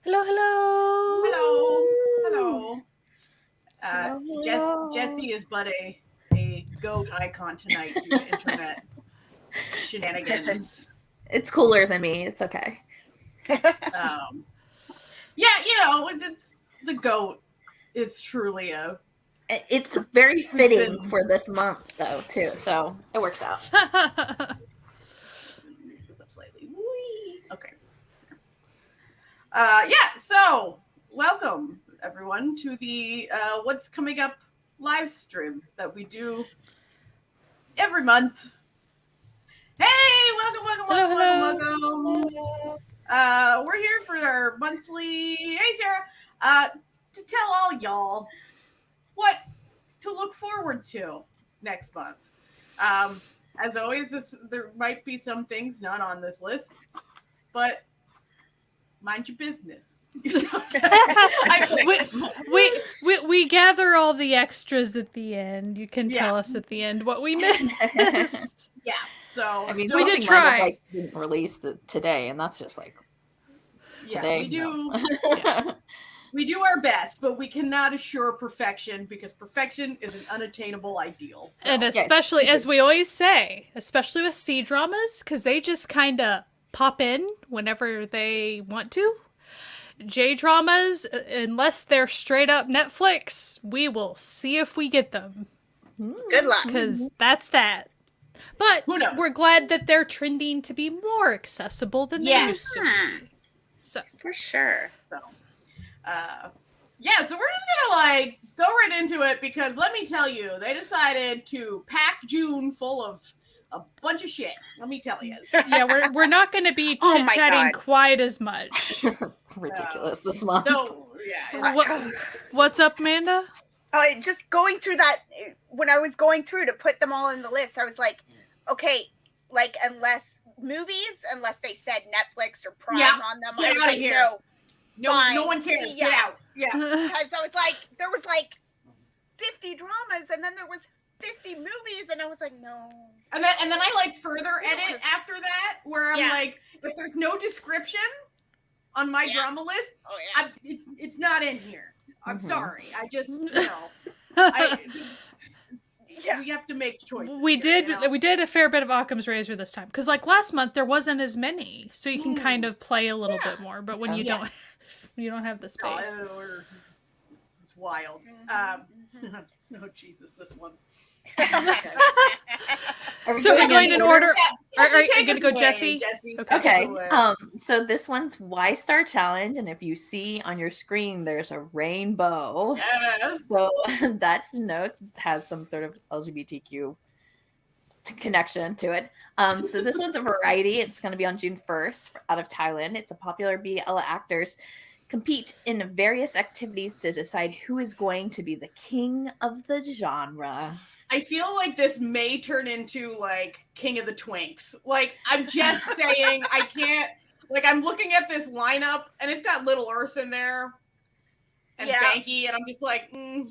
Hello, hello. Hello. Hello. Jesse is but a goat icon tonight due to internet shenanigans. It's cooler than me. It's okay. The goat is truly a. It's very fitting for this month, though, too. So it works out. This up slightly. Whee! Okay. So welcome everyone to the what's coming up live stream that we do every month. Hey, welcome. We're here for our monthly. Hey, Sarah. To tell all y'all what to look forward to next month. As always, there might be some things not on this list, but mind your business. we gather all the extras at the end. You can tell us at the end what we missed. Yeah. So I mean, we did try. Might have, didn't release today, and that's just like today. We do. No. We do our best, but we cannot assure perfection because perfection is an unattainable ideal. So. And especially, as we always say, especially with C dramas, because they just kind of pop in whenever they want to. J dramas, unless they're straight up Netflix, we will see if we get them. Good luck. Because that's that. But we're glad that they're trending to be more accessible than they used to be. So for sure. So we're just gonna go right into it because let me tell you, they decided to pack June full of a bunch of shit. Let me tell you. Yeah, we're not going to be Oh my chit-chatting God. quite as much. It's ridiculous this month. So yeah, What's up, Amanda? Oh, just going through that, when I was going through to put them all in the list, I was like, okay, like unless they said Netflix or Prime Yeah, on them, get I was outta like, here. No fine. one cares. Yeah. Get out. Yeah. because I was like, there was like 50 dramas, and then there was 50 movies, and I was like, no. And then I like further edit after that, where I'm like, if there's no description on my drama list, it's not in here. I'm sorry. I just we have to make choices. We did a fair bit of Occam's Razor this time because like last month there wasn't as many, so you can kind of play a little bit more. But when you don't have the space, it's wild. Oh Jesus, this one. So we're going in order. Are you going to go, away, Jesse? Okay. So this one's Y Star Challenge, and if you see on your screen, there's a rainbow. Yes. So that denotes it has some sort of LGBTQ connection to it. So this one's a variety. It's going to be on June 1st out of Thailand. It's a popular BL actors compete in various activities to decide who is going to be the king of the genre. I feel like this may turn into like King of the Twinks. Like, I'm just saying, I can't. Like, I'm looking at this lineup, and it's got Little Earth in there, and Banky, and I'm just like, I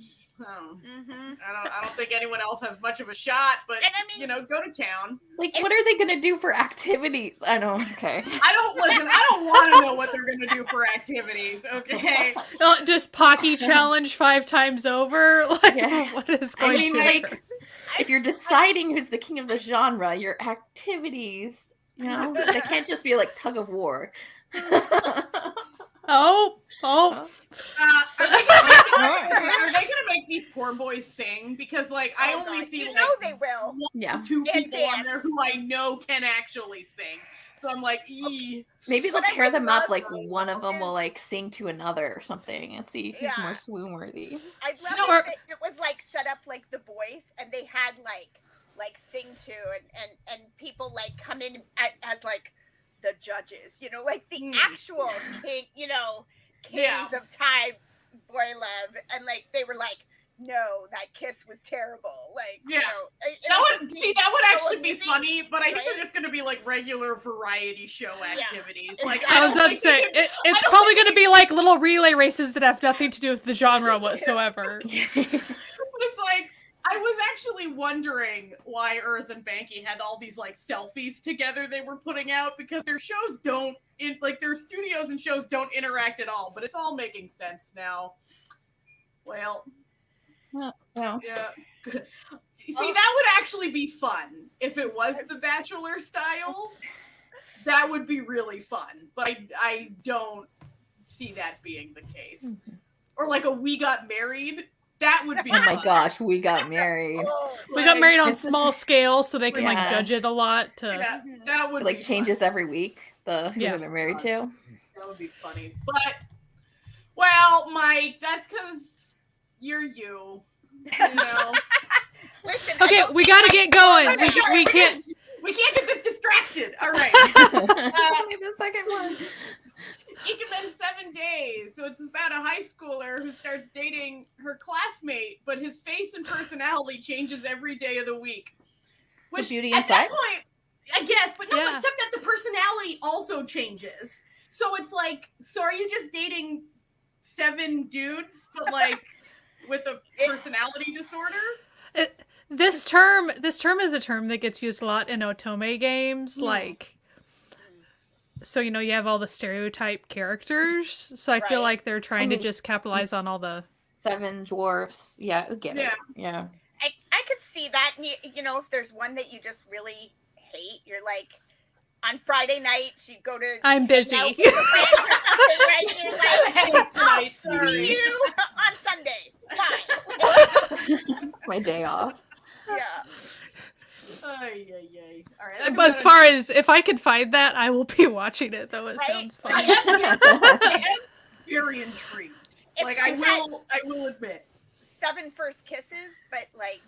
don't think anyone else has much of a shot. But I mean, go to town. Like, what are they gonna do for activities? I don't. Okay. I don't want to know what they're gonna do for activities. Okay. Just Pocky challenge 5 times over. Like, what is going to occur? If you're deciding who's the king of the genre, your activities, they can't just be like tug of war. Are they gonna make these poor boys sing? Because like I only see they will. One, 2 people on there who I know can actually sing. So I'm like, maybe they'll pair them up. Like one of them will like sing to another or something, and see who's more swoon worthy. I love it was like set up like The Voice, and they had like sing to and people like come in as like the judges, like the actual king, kings of Thai boy love, and like they were like, no, that kiss was terrible. Like, that would actually be funny, but I think they're just going to be like regular variety show activities. Like, I was about to say, it's probably going to be like little relay races that have nothing to do with the genre whatsoever. But it's like, I was actually wondering why Earth and Banky had all these like selfies together they were putting out, because their shows their studios and shows don't interact at all, but it's all making sense now. Well. Yeah. See, that would actually be fun if it was the Bachelor style. That would be really fun, but I don't see that being the case. Or like a We Got Married. That would be. Oh my gosh, We Got Married. We got married on small scale, so they can like judge it a lot. That would like be changes fun. every week. Who they're married to. That would be funny, but well, Mike, that's because you're you. Listen, okay, we got to get going. We can't get this distracted. All right. Only the second one. Ikemen 7 days. So it's about a high schooler who starts dating her classmate, but his face and personality changes every day of the week. Which, so beauty at inside? that point, I guess, but no, except that the personality also changes. So it's like, so are you just dating 7 dudes, but like with a personality disorder? This term is a term that gets used a lot in otome games, like. So, you have all the stereotype characters. So I feel like they're trying to just capitalize on all the 7 dwarfs. Yeah, I get it. Yeah. I could see that. If there's one that you just really hate, you're like, on Friday nights, you go to. I'm busy. Out with your friends or something, right? You're like, see you on Sunday. Bye. It's my day off. Yeah. All right. But as far as if I could find that, I will be watching it. Though it sounds fun. I am very intrigued. Like I will admit. 7 first kisses, but like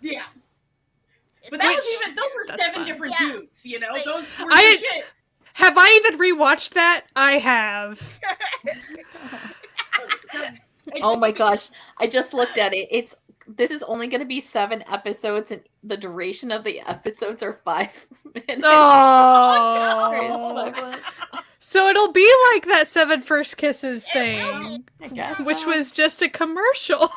But that was Which- even, those were that's 7 fun. different Yeah. dudes, you know? Like- Those were I- legit. Have I even rewatched that? I have. Oh my gosh. I just looked at it. This is only going to be 7 episodes, and the duration of the episodes are 5 minutes. Oh. So it'll be like that 7 First Kisses It will be. thing, I guess which so. was just a commercial.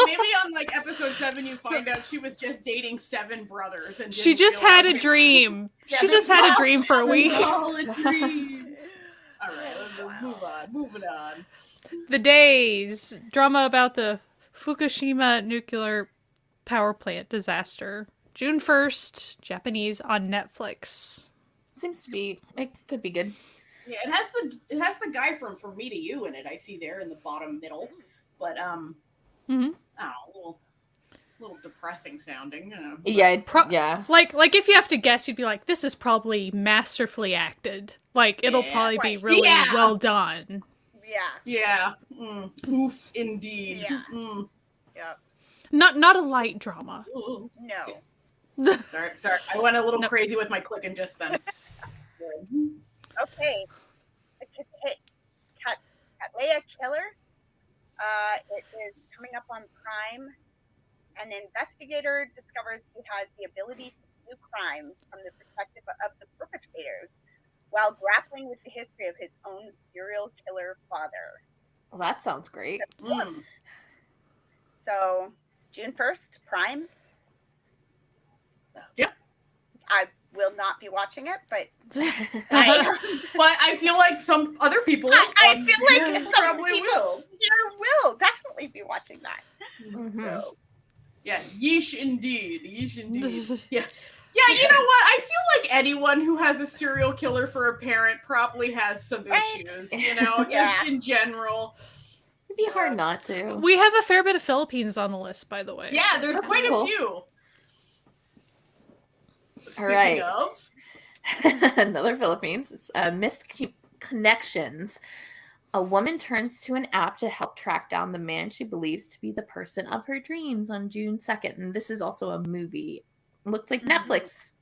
Maybe on like episode 7 you find out she was just dating 7 brothers and She didn't just had a realize it. dream. Yeah, She just had a dream for a week. All a dream. All right, let's move on. Moving on. The Days. Drama about the Fukushima nuclear power plant disaster. June 1st, Japanese on Netflix. Seems to be, it could be good. Yeah, it has the guy from From Me to You in it. I see there in the bottom middle, but Mhm. I don't know, a little depressing sounding. Yeah, Pro- yeah. Like if you have to guess, you'd be like, this is probably masterfully acted. Like, it'll Yeah, probably be right. really Yeah. well done. Yeah. Oof, indeed. Yeah. Mm. Not a light drama. Ooh. No. Sorry. I went a little Nope. crazy with my clicking just then. Okay. The Cattleya Killer. It is coming up on Prime. An investigator discovers he has the ability to view crime from the perspective of the perpetrators while grappling with the history of his own serial killer father. Well, that sounds great. Mm. So, June 1st, Prime. Yep. I will not be watching it, but But I feel like some other people I feel like here some probably people will. here will definitely be watching that. Mhm. So, Yeah, yeesh indeed. Yeah. Yeah, you know what? I feel like anyone who has a serial killer for a parent probably has some Right. issues, you know, Yeah. just in general. It'd be hard not to. We have a fair bit of Philippines on the list, by the way. Yeah, there's That's quite cool. a few. Speaking right. of, Another Philippines. It's Misconnections. A woman turns to an app to help track down the man she believes to be the person of her dreams on June 2nd. And this is also a movie. Looks like Netflix.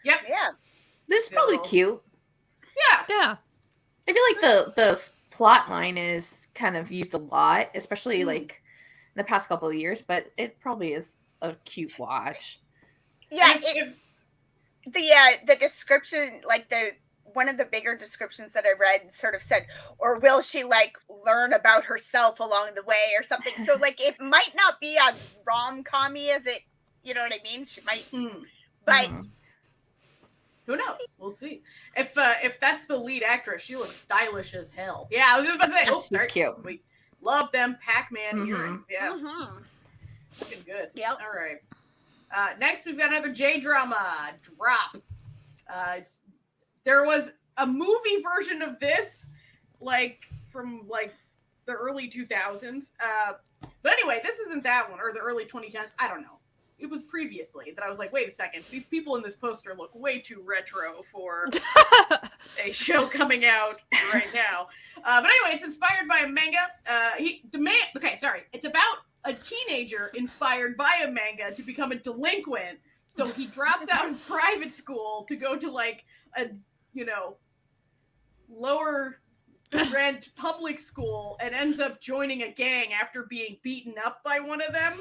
yep, yeah. This is probably So- cute. yeah, Yeah. I feel like the plot line is kind of used a lot, especially like in the past couple of years, but it probably is a cute watch. Yeah, And if- the description, like one of the bigger descriptions that I read sort of said, or will she like learn about herself along the way or something? So like it might not be as rom-commy as it, you know what I mean? She might, but Mhm. who knows? We'll see. If that's the lead actress, she looks stylish as hell. Yeah, I was just about to say. Oh, She's sorry. cute. We love them Pac-Man Mhm. earrings. Yeah, mhm. looking good. Yep. All right. Next, we've got another J drama, Drop. There was a movie version of this, like from like the early 2000s. But anyway, this isn't that one, or the early 2010s. I don't know. It was previously that I was like, wait a second, these people in this poster look way too retro for a show coming out right now. But anyway, it's inspired by a manga. It's about a teenager inspired by a manga to become a delinquent. So he drops out of private school to go to like a, lower rent public school and ends up joining a gang after being beaten up by one of them.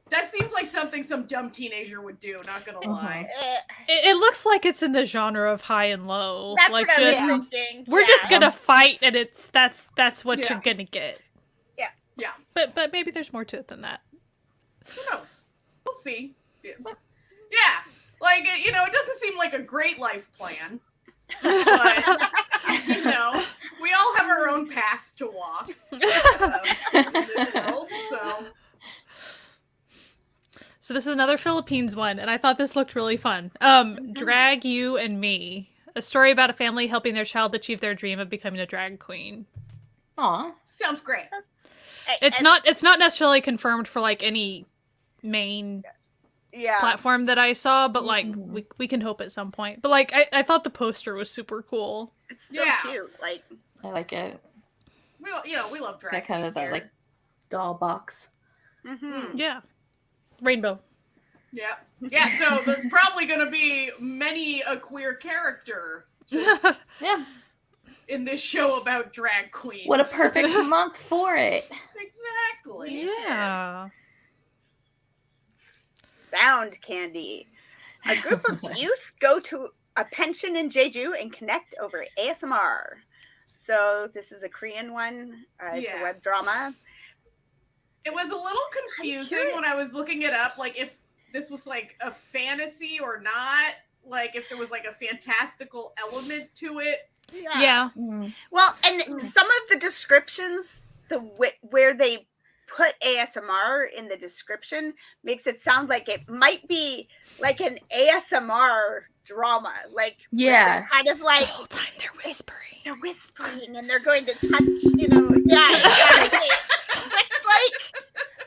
That seems like something some dumb teenager would do, not gonna lie. It looks like it's in the genre of high and low. That's like what I was just thinking. we're Yeah. just gonna fight, and that's what Yeah. you're gonna get. Yeah, But maybe there's more to it than that. who knows? We'll see. Yeah, like, it doesn't seem like a great life plan. But, we all have our own paths to walk in this world, so... So this is another Philippines one, and I thought this looked really fun. Drag You and Me, a story about a family helping their child achieve their dream of becoming a drag queen. Aw. Sounds great. It's not necessarily confirmed for like any main Yeah. platform that I saw, but like we can hope at some point. But like I thought the poster was super cool. It's so Yeah. cute. Like, I like it. We love drag That kind of queens that here. like doll box. Mm-hmm. Yeah. Rainbow. Yeah. Yeah, so there's probably going to be many a queer character Yeah. in this show about drag queens. What a perfect month for it. Exactly. Yeah. Sound candy. A group of youth go to a pension in Jeju and connect over ASMR. So this is a Korean one. It's a web drama. It was a little confusing when I was looking it up, like if this was like a fantasy or not, like if there was like a fantastical element to it. Yeah. Well, and some of the descriptions, where they put ASMR in the description makes it sound like it might be like an ASMR drama. Like, kind of like The whole time they're whispering. They're whispering and they're going to touch, yeah, exactly. Which is like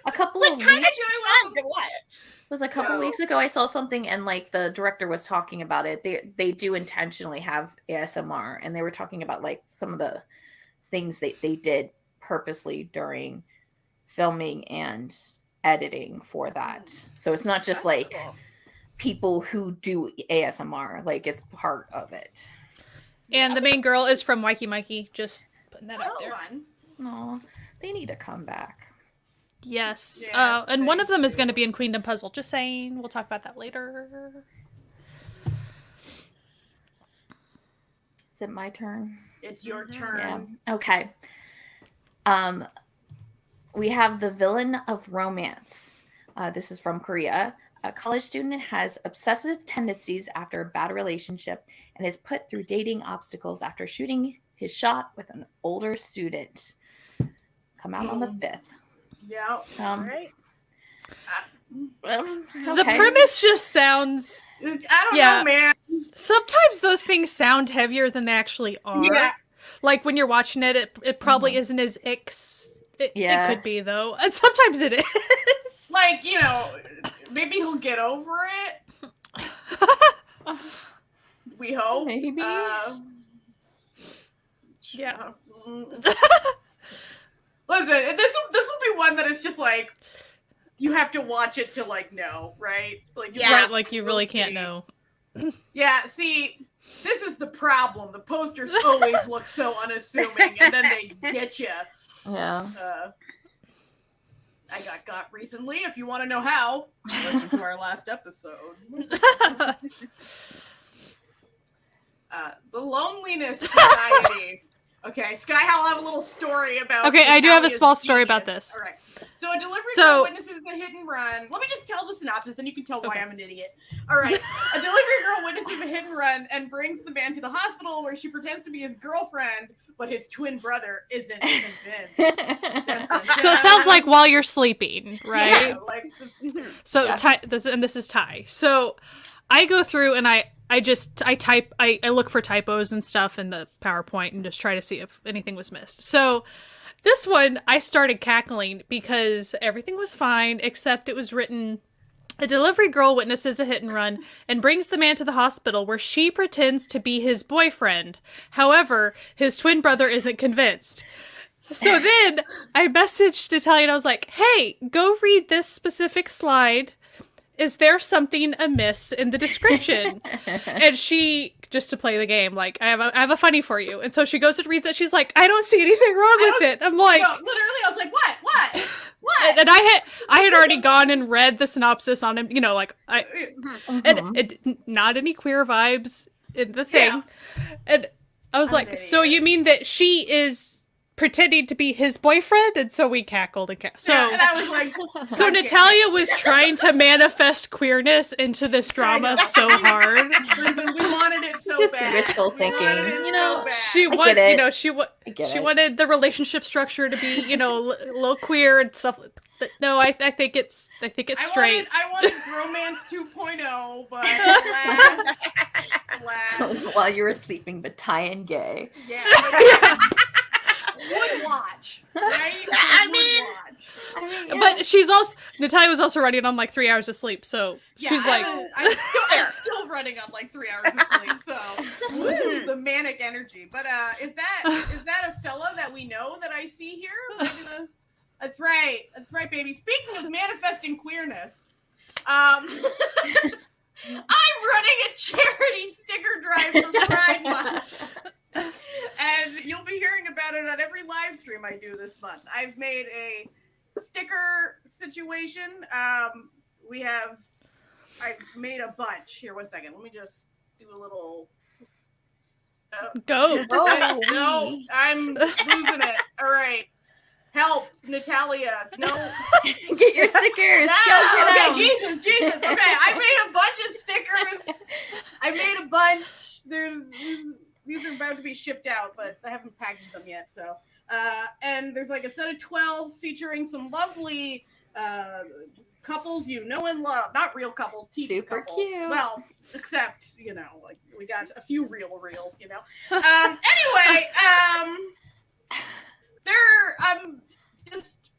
a couple of kind weeks. of fun to watch. It was a couple weeks ago. I saw something, and like the director was talking about it. They do intentionally have ASMR, and they were talking about like some of the things they did purposely during filming and editing for that. So it's not just like people who do ASMR; like it's part of it. And the main girl is from Waikiki Mikey. Just putting that out there. No, they need to come back. Yes. And one of them is going to be in Queendom Puzzle. Just saying. We'll talk about that later. Is it my turn? It's your turn. Yeah. Okay. We have the villain of romance. This is from Korea. A college student has obsessive tendencies after a bad relationship and is put through dating obstacles after shooting his shot with an older student. Come out on the 5th. Yeah. Right. The premise just sounds... I don't know, man. Sometimes those things sound heavier than they actually are. Yeah. Like when you're watching it, it probably isn't as It could be, though. And sometimes it is. Like, maybe he'll get over it. We hope. Maybe. Yeah. Listen, this will be one that is just like, you have to watch it to like know, right? Like, right, like you really can't know. Yeah, see, this is the problem. The posters always look so unassuming, and then they get you. Yeah. I got recently. If you want to know how, listen to our last episode. The Loneliness Society. Okay, Sky, I'll have a little story about. Okay, I do have a small story about this. All right. So a delivery girl witnesses a hit and run. Let me just tell the synopsis, then you can tell why I'm an idiot. All right. A delivery girl witnesses a hit and run and brings the man to the hospital where she pretends to be his girlfriend, but his twin brother isn't convinced. So it sounds like while you're sleeping, right? Yeah, like so this is Ty. So I go through and I look for typos and stuff in the PowerPoint and just try to see if anything was missed. So this one, I started cackling because everything was fine, except it was written, a delivery girl witnesses a hit and run and brings the man to the hospital where she pretends to be his boyfriend. However, his twin brother isn't convinced. So then I messaged Natalia and I was like, hey, go read this specific slide. Is there something amiss in the description? And she, just to play the game, like, I have a funny for you. And so she goes and reads it. She's like, I don't see anything wrong with it. I'm like, no, literally, I was like, what? And I had already gone and read the synopsis on him. Like and not any queer vibes in the thing. Yeah. And I was like, so you mean that she is pretending to be his boyfriend? And so we cackled and so and I was like, so Natalia was trying to manifest queerness into this drama so hard. We wanted it so just bad. Wishful thinking, she wanted, she wanted the relationship structure to be, a little queer and stuff. But no, I think it's straight. I wanted romance 2.0, but alas. While you were sleeping, but Ty and gay. Yeah. Would watch, right? But she's also, Natalia was also running on like 3 hours of sleep, so she's like, I'm still running on like 3 hours of sleep, so the manic energy. But is that a fella that we know that I see here? That's right, baby. Speaking of manifesting queerness, I'm running a charity sticker drive for Pride Month. And you'll be hearing about it on every live stream I do this month. I've made a sticker situation. I've made a bunch. Here, one second. Let me just do a little... Go. No, I'm losing it. All right. Help, Natalia. No. Get your stickers. Okay, Go get 'em. Jesus. Okay, I made a bunch of stickers. I made a bunch. These are about to be shipped out, but I haven't packaged them yet. So, and there's like a set of 12 featuring some lovely couples you know and love. Not real couples, TV Super couples. cute. Well, except, like we got a few reels, Anyway, I'm just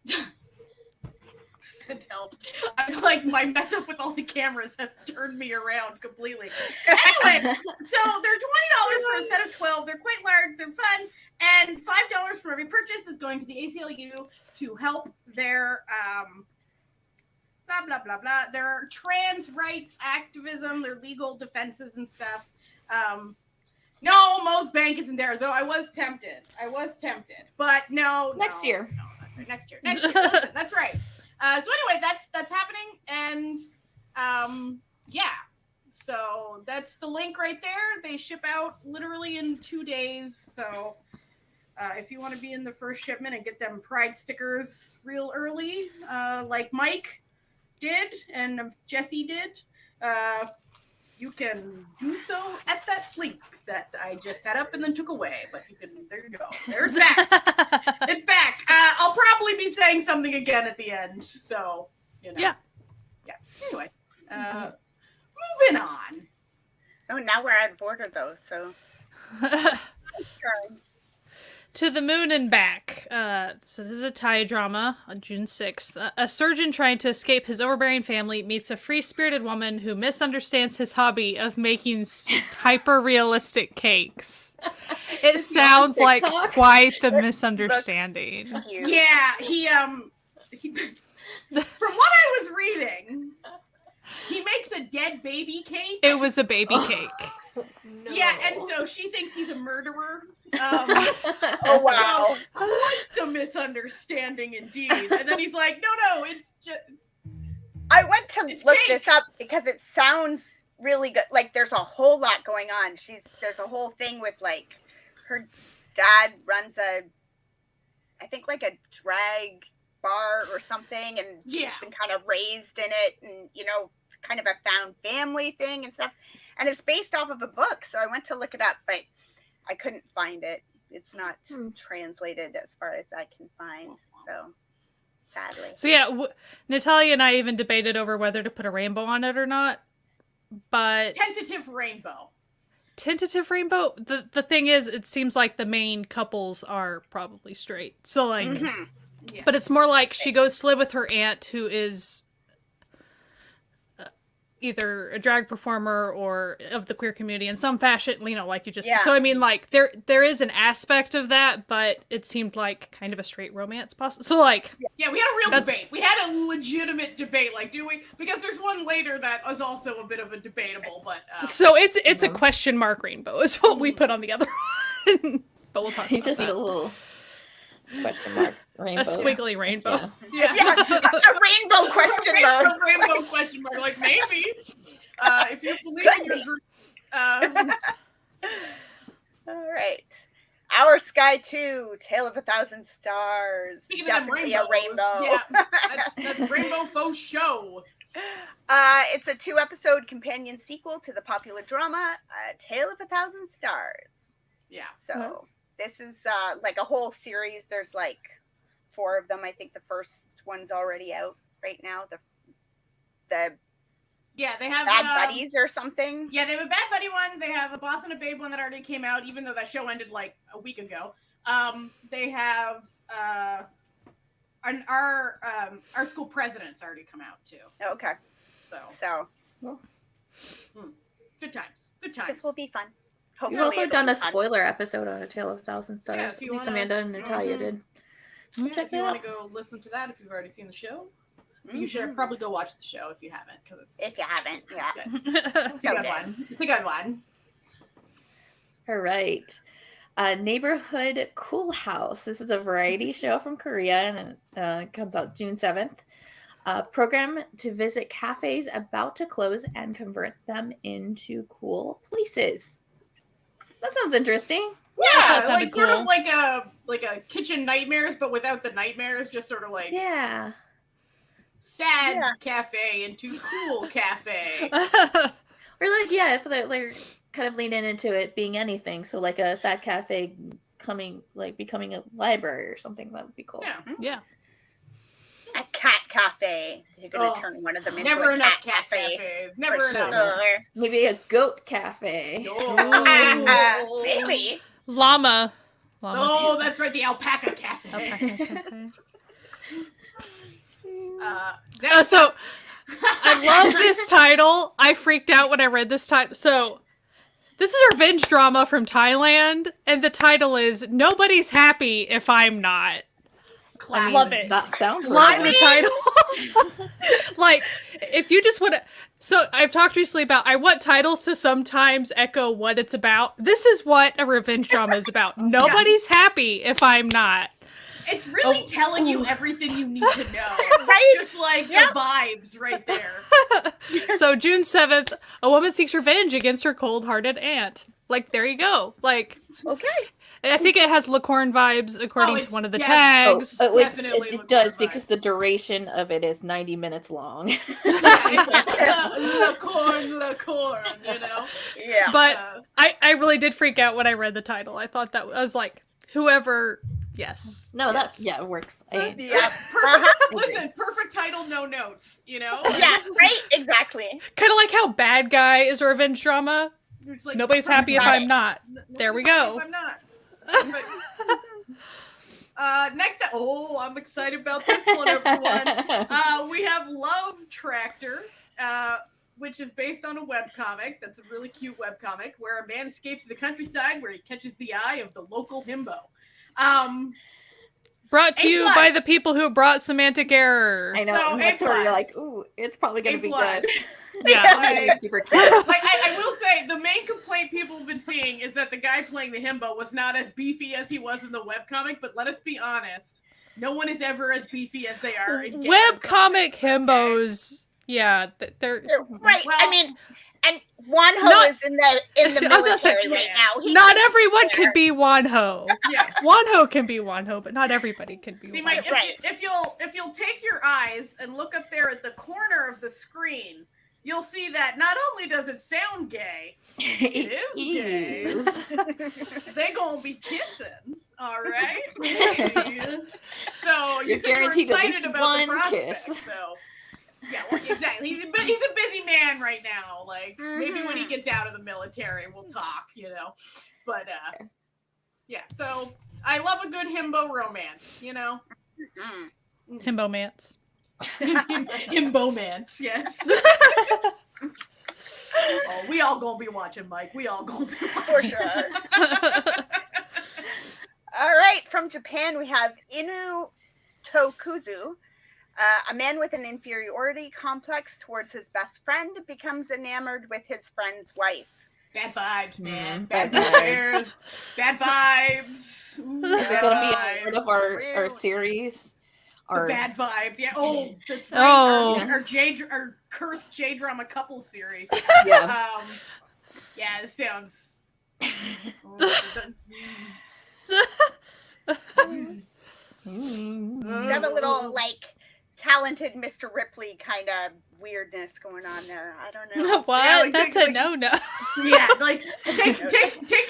send help. I'm like, my mess up with all the cameras has turned me around completely. Anyway, so they're $20 for a set of 12. They're quite large, they're fun, and $5 for every purchase is going to the ACLU to help their blah blah blah blah. Their trans rights activism, their legal defenses and stuff. No, Mo's Bank isn't there, though. I was tempted, but no. Next year. No, next year. Listen, that's right. So anyway, that's happening, and yeah. So that's the link right there. They ship out literally in 2 days. So if you want to be in the first shipment and get them Pride stickers real early, like Mike did and Jesse did, you can do so at that link that I just had up and then took away. But there you go. There's that. It's back. I'll probably be saying something again at the end. So, Yeah. Anyway, moving on. Oh, now we're out of order, though, so... To the Moon and Back. So this is a Thai drama on June 6th. A surgeon trying to escape his overbearing family meets a free-spirited woman who misunderstands his hobby of making hyper-realistic cakes. It sounds like quite the misunderstanding. Yeah, he from what I was reading, he makes a dead baby cake. It was a baby cake. No. Yeah, and so she thinks he's a murderer. Oh, wow. Quite the misunderstanding indeed. And then he's like, no, it's just... I went to look cake. this up because it sounds really good. Like, there's a whole lot going on. There's a whole thing with, like, her dad runs I think, like a drag bar or something, and she's been kind of raised in it, and, kind of a found family thing and stuff. And it's based off of a book, so I went to look it up, but I couldn't find it. It's not translated as far as I can find, so sadly. So yeah, Natalia and I even debated over whether to put a rainbow on it or not, but... Tentative rainbow. The thing is, it seems like the main couples are probably straight. So, like... Mm-hmm. Yeah. But it's more like she goes to live with her aunt who is... either a drag performer or of the queer community in some fashion, like you just said. So I mean, like, there is an aspect of that, but it seemed like kind of a straight romance possible. So like, yeah, we had a real debate. We had a legitimate debate. Like, do we? Because there's one later that was also a bit of a debatable, but so it's a question mark rainbow is what we put on the other one. But we'll talk about just that. a little question mark rainbow. A squiggly rainbow. yeah. A rainbow question mark. A rainbow question mark. Like, maybe if you believe in your dream. All right. Our Sky 2, Tale of 1,000 Stars. Speaking Definitely of a rainbow. Yeah, that's rainbow faux show. It's a 2-episode companion sequel to the popular drama Tale of 1,000 Stars. Yeah. So this is like a whole series. There's like 4 of them. I think the first one's already out right now. The Yeah, they have Bad Buddies or something. Yeah, they have a Bad Buddy one. They have a Boss and a Babe one that already came out, even though that show ended like a week ago. They have our school president's already come out too. Okay. So good times. Good times. this will be fun. We've Hopefully also it'll done be a fun. spoiler episode on A Tale of 1,000 Stars. Yeah, At least Amanda and Natalia did. Yeah, Check if it you want out. to go listen to that, if you've already seen the show, you should probably go watch the show if you haven't, because it's If you haven't, yeah. it's a good one. It's a good one. All right. Neighborhood Cool House. This is a variety show from Korea, and it comes out June 7th. Program to visit cafes about to close and convert them into cool places. That sounds interesting. Yeah, sounded like sort cool. of like a kitchen nightmares, but without the nightmares. Just sort of like Yeah. sad Yeah. cafe into cool cafe. Or like, yeah, if they're kind of leaning into it being anything. So like a sad cafe becoming a library or something, that would be cool. Yeah, Yeah. A cat cafe. You're gonna Oh, turn one of them into never a enough cat cafe. cafes. for Never enough. sure. Maybe a goat cafe. Oh. Maybe. Llama. Oh, that's right, the alpaca cafe. Okay. Next So up- I love this title. I freaked out when I read this title. So this is a revenge drama from Thailand, and the title is "Nobody's Happy If I'm Not." I mean, love it. That sounds Love really the title. Like, if you just want to. So, I've talked recently about I want titles to sometimes echo what it's about. This is what a revenge drama is about. Nobody's happy if I'm not. It's really telling you everything you need to know. Right? Just like Yeah. the vibes right there. So, June 7th, a woman seeks revenge against her cold-hearted aunt. Like, there you go. Like, Okay. I think it has Lacorn vibes according to one of the yes. tags. Definitely it look does horrified. because the duration of it is 90 minutes long. Yeah, it's la corn, you know? Yeah. But Uh, I really did freak out when I read the title. I thought that I was like, whoever, yes. No, yes. it works. yeah. Listen, perfect title, no notes, you know? Yeah. Right. Exactly. Kind of like how Bad Guy is a revenge drama. You're just like, Nobody's happy if Right. I'm not. There we go. If I'm not. But, next up, I'm excited about this one, everyone. We have Love Tractor, which is based on a webcomic. That's a really cute webcomic where a man escapes the countryside where he catches the eye of the local himbo. Brought to A you plus. by the people who brought Semantic Error. I know, No, and that's A where you're plus. like, ooh, it's probably going A to be plus. good. Yeah. It's gonna be super cute. Like I will say, the main complaint people have been seeing is that the guy playing the himbo was not as beefy as he was in the webcomic. But let us be honest, no one is ever as beefy as they are in gay Webcomic webcomics, himbos. Yeah, they're Right. Well- I mean, and Wonho Not- is in the I was gonna say, military right yeah. now. He not can everyone swear. could be Wonho. Yeah. Wonho can be Wonho, but not everybody can be See, Wonho. Mike, Right. if you'll take your eyes and look up there at the corner of the screen, you'll see that not only does it sound gay, it is gay. is. They gonna be kissing, all right? So you You're said you were guaranteed at excited least about the one prospect. kiss. So yeah, well, exactly. He's a busy man right now. Like maybe when he gets out of the military, we'll talk. You know, but yeah. So I love a good himbo romance. You know, Mm. Himbomance. himbomance. Yes. Oh, we all gonna be watching, Mike. We all gonna be watching. For sure. All right, from Japan we have Inu Tokuzu. A man with an inferiority complex towards his best friend becomes enamored with his friend's wife. Bad vibes, man. Bad Bad vibes. vibes. Bad vibes. Ooh, Is it bad going to be vibes. part of our series? The Or bad vibes, yeah. Oh, the Oh. our cursed J drama couple series. yeah. Yeah, this sounds. Got a little like talented Mr. Ripley kind of weirdness going on there. I don't know. What? Yeah, like, That's like- a no-no. Yeah, like take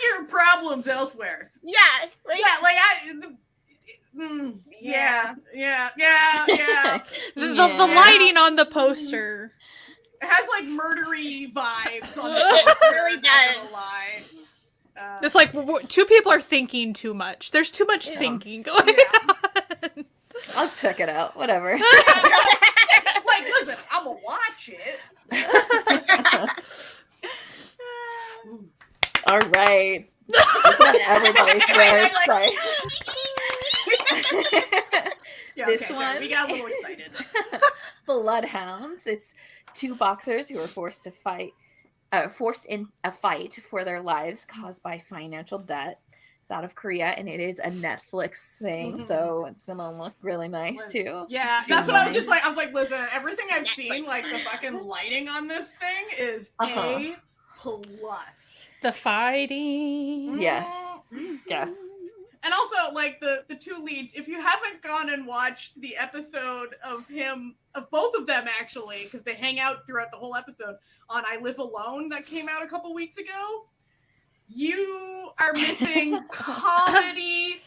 your problems elsewhere. Yeah, right? Yeah, like yeah. The lighting on the poster. It has like murdery vibes on the It poster, really not gonna does. lie. It's like two people are thinking too much. There's too much Yeah. thinking going Yeah. on. I'll check it out. Whatever. Like, listen, I'm gonna watch it. All right. That's what everybody's very excited. Yeah, This okay, sorry, we one got a little excited. Bloodhounds. It's two boxers who are forced in a fight for their lives caused by financial debt. It's out of Korea, and it is a Netflix thing, so it's gonna look really nice too. Yeah, Do that's what I was just mine. like. I was like, listen, everything I've seen, like the fucking lighting on this thing is A plus. The fighting. Yes. Yes. And also, like the two leads, if you haven't gone and watched the episode of both of them actually, because they hang out throughout the whole episode on I Live Alone that came out a couple weeks ago, you are missing comedy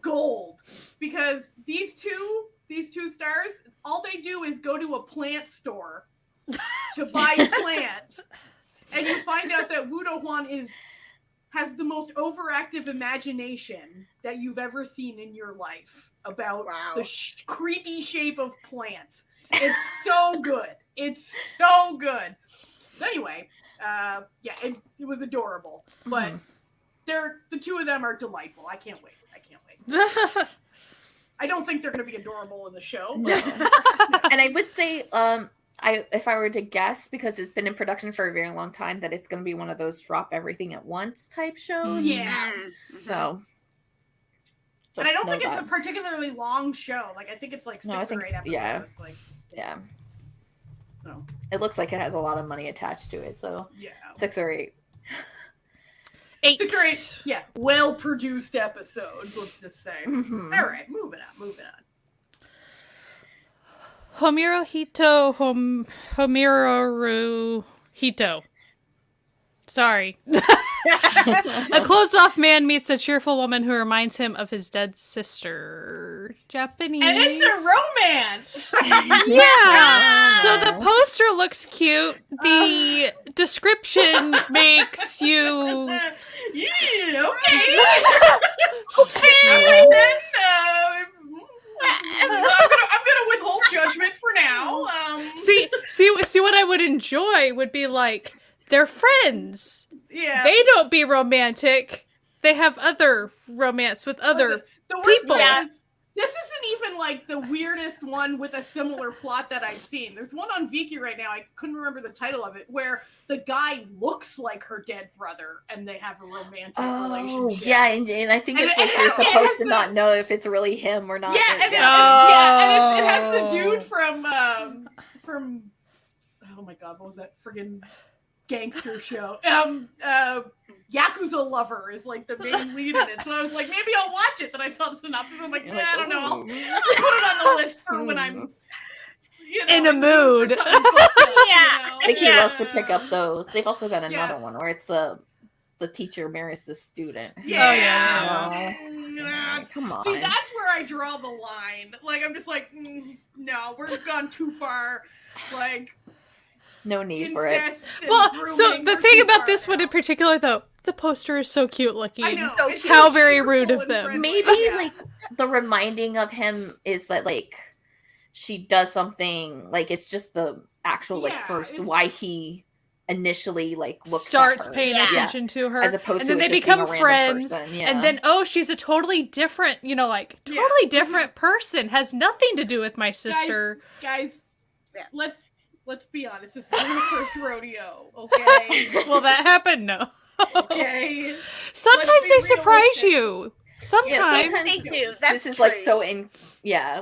gold. Because these two stars, all they do is go to a plant store to buy plants. And you find out that Woo Do-hwan has the most overactive imagination that you've ever seen in your life about the creepy shape of plants. It's so good. It's so good. Anyway, it was adorable. But the two of them are delightful. I can't wait. I don't think they're going to be adorable in the show. No. And I would say, if I were to guess, because it's been in production for a very long time, that it's going to be one of those drop everything at once type shows. Yeah. So. And I don't think it's a particularly long show. Like, I think it's like 6 or 8 episodes. Yeah. Like, yeah. So. It looks like it has a lot of money attached to it. So yeah. 6 or 8. 8. 6 or 8. Yeah. Well-produced episodes, let's just say. Mm-hmm. All right. Moving on. Homiru Hito. Sorry. A closed-off man meets a cheerful woman who reminds him of his dead sister. Japanese. And it's a romance! Yeah! So the poster looks cute. The description makes you... Yeah, okay. Alright then. I'm gonna withhold judgment for now. See what I would enjoy would be like, they're friends. Yeah. They don't be romantic. They have other romance with other people. This isn't even like the weirdest one with a similar plot that I've seen. There's one on Viki right now, I couldn't remember the title of it, where the guy looks like her dead brother and they have a romantic relationship. Yeah, and I think it's like you're supposed to not know if it's really him or not. Yeah, and it has the dude from oh my god, what was that friggin' gangster show? Yakuza Lover is like the main lead in it. So I was like, maybe I'll watch it. Then I saw the synopsis. I'm like, I don't know. I'll put it on the list for when I'm in a mood. Vicky loves to pick up those. They've also got another one where it's the teacher marries the student. Yeah. Come on. See, that's where I draw the line. Like, I'm just like, no, we've gone too far. Like, no need for it. Well, so the thing about this one in particular, though, the poster is so cute looking. I know. How very rude of them. Maybe like the reminding of him is that like she does something, like it's just the actual like first why he initially like starts paying attention to her, as opposed and to then they become friends, person, and then she's a totally different, totally different person, has nothing to do with my sister. Guys, let's be honest, this isn't the first rodeo, okay? Will that happen? No. Okay. Sometimes they surprise you. Sometimes they do. That's this is true. like so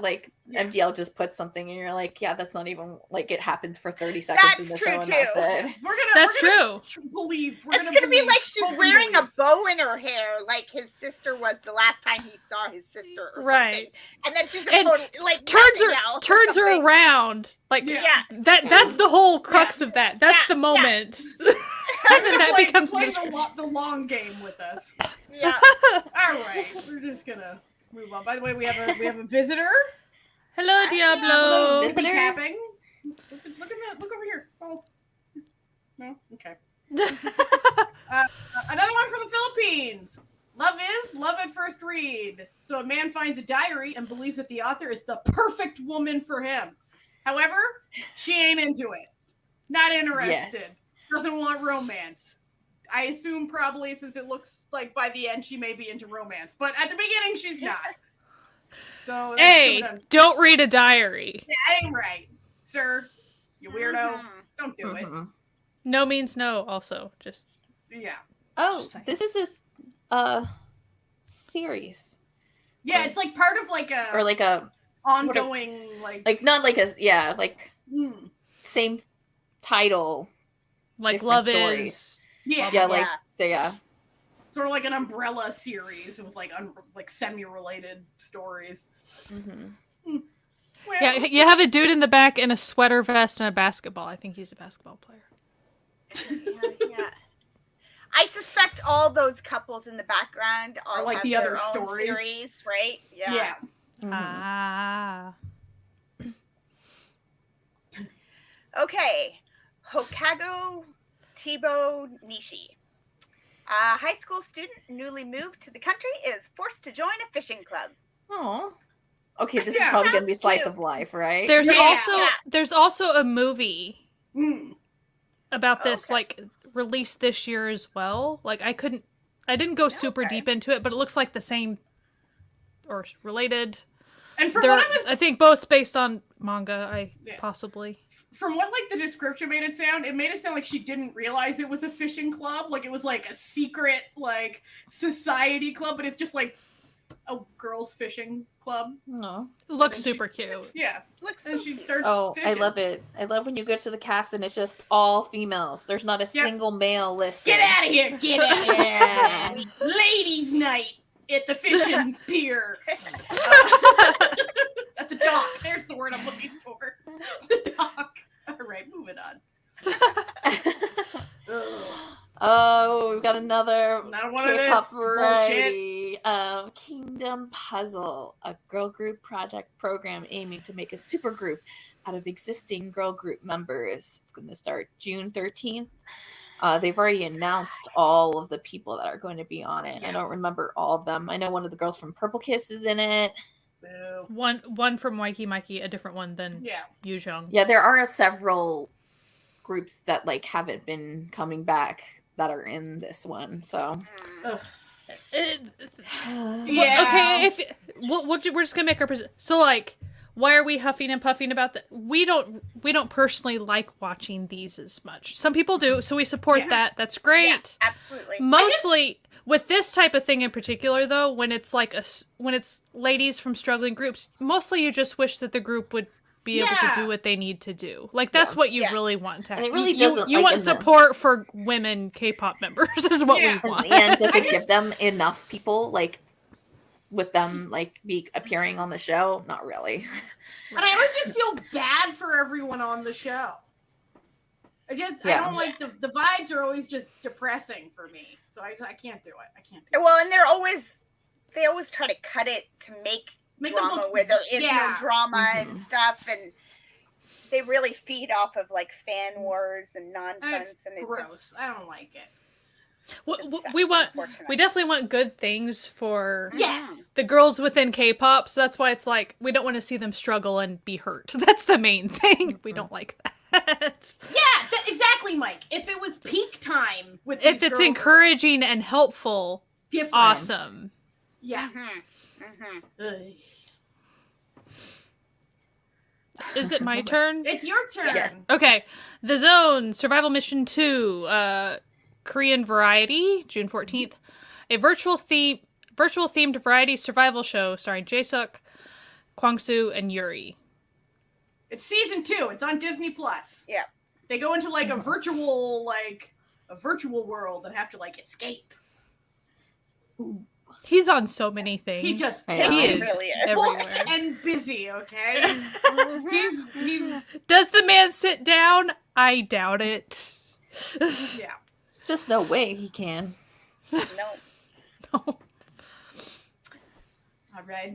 like MDL just puts something and you're like, yeah, that's not even like it happens for 30 seconds in the show and that's it. That's true. It's gonna be like she's wearing a bow in her hair, like his sister was the last time he saw his sister, or something. And then she's like turns her around, like that's the whole crux of that. That's the moment. And then that becomes the long game with us. Yeah. All right, we're just gonna move on. By the way, we have a visitor. Hello, Diablo. Visitor tapping. Look over here. Oh, no. Okay. Another one from the Philippines. Love at first read. So a man finds a diary and believes that the author is the perfect woman for him. However, she ain't into it. Not interested. Yes. Doesn't want romance. I assume probably since it looks like by the end she may be into romance, but at the beginning she's not. So that's A, coming up. don't read a diary. That ain't right, sir. You weirdo. Don't do it. Mhm. No means no. Also, just Yeah. Oh, Just saying. this is series Yeah, it's like part of like a or like a ongoing like not like a like Hmm. same title. like Different love stories. is. Yeah. Yeah, like yeah. Sort of like an umbrella series with like like semi-related stories. Mm-hmm. Well, Yeah, you have a dude in the back in a sweater vest and a basketball. I think he's a basketball player. Yeah. I suspect all those couples in the background all Or like have the their other own stories. series, right? yeah. Mm-hmm. Ah. Okay. Hokago Tibo Nishi. A high school student newly moved to the country is forced to join a fishing club. Oh. Okay, this is Yeah. probably gonna be Sounds slice cute. of life, right? There's Yeah. also a movie Hmm. about this Okay. like released this year as well. Like I didn't go super Okay. deep into it, but it looks like the same or related. And from They're, what I think both based on manga. Yeah. Possibly. from what like the description made it sound like she didn't realize it was a fishing club. Like it was like a secret like society club, but it's just like a girls' fishing club. No. Looks And super she- cute. Yeah. Looks And so she cute. starts Oh, fishing. I love it. I love when you go to the cast and it's just all females. There's not a Yep. single male listed. Get out of here! Get out of here! Yeah. Ladies' night at the fishing pier. At the dock. There's the word I'm looking for. The dock. All right, moving on. Oh, we've got another one of K-pop this variety. Kingdom Puzzle, a girl group project program aiming to make a super group out of existing girl group members. It's going to start June 13th. They've already announced all of the people that are going to be on it. Yeah. I don't remember all of them. I know one of the girls from Purple Kiss is in it. Boo. One from Waiki Mikey, a different one than Yeah. Yu Jung. Yeah, there are several groups that like haven't been coming back that are in this one. So Ugh. Well, Yeah. okay, we're just gonna make our so like, why are we huffing and puffing about that? We don't personally like watching these as much. Some people do, so we support Yeah. that. That's great. Yeah, absolutely. Mostly with this type of thing in particular, though, when it's like when it's ladies from struggling groups, mostly you just wish that the group would be able to Yeah. do what they need to do. Like that's Yeah. what you Yeah. really want to. And it really you doesn't, you like, want in the- support for women K-pop members is what Yeah. we want. and does it give them enough people like with them like be appearing on the show? Not really. And I always just feel bad for everyone on the show. I Yeah. don't like the vibes are always just depressing for me. So I can't do it. I can't do it. Well, and they always try to cut it to make Make them drama look- where there is yeah. no drama and Mhm. stuff, and they really feed off of like fan wars and nonsense, and it's Gross. just I don't like it. We definitely want good things for Yes. the girls within K-pop, so that's why it's like we don't want to see them struggle and be hurt. That's the main thing. We don't like that. Yeah, exactly, Mike. If it was peak time with If these it's girls, encouraging and helpful, different. awesome. Yeah. Ugh. Is it my turn? It's your turn. Yes. Okay. The Zone Survival Mission 2, Korean Variety, June 14th. A virtual themed variety survival show starring Jae-suk, Kwang-soo, and Yuri. It's season 2. It's on Disney Plus. Yeah. They go into like a virtual world and have to like escape. He's on so many things. He just I know. He He is really is. everywhere. booked and busy, okay? he's Does the man sit down? I doubt it. yeah. Just no way he can. No. No. All right,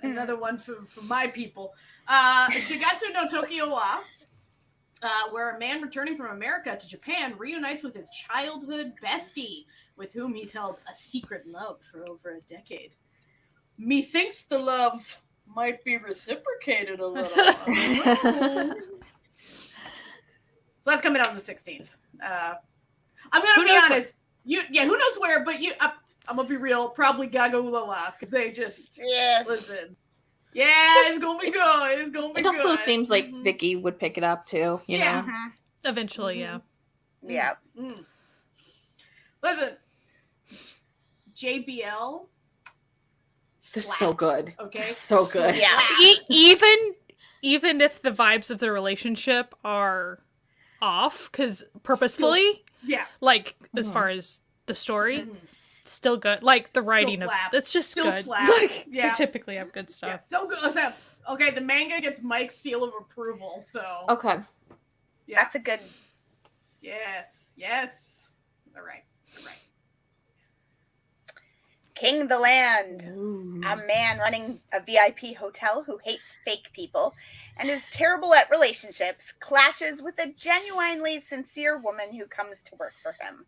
another one for my people. Shigatsu no Tokyo wa, where a man returning from America to Japan reunites with his childhood bestie, with whom he's held a secret love for over a decade. Methinks the love might be reciprocated a little. So that's coming out on the 16th. I'm gonna Who be knows honest. Who knows where? But I'm gonna be real. Probably Gaga Ulala, because they just Yeah. listen. Yeah, it's gonna be good. It's gonna be It good. also seems like Mhm. Vicky would pick it up too. You Yeah. know. Eventually, Mhm. yeah. Yeah. Mm. Listen, JBL. They're Slaps, so good. Okay, They're so good. Yeah. Even if the vibes of the relationship are off, because purposefully, Yeah. like as Mhm. far as the story, Mhm. still good. Like the writing of slaps. it's just Still good. slaps. Like Yeah. they typically have good Yeah, stuff. so good. So, okay, the manga gets Mike's seal of approval. So Okay. yeah. That's a good. Yes. Yes. All right. All right. King of the Land. Ooh. A man running a VIP hotel who hates fake people and is terrible at relationships clashes with a genuinely sincere woman who comes to work for him.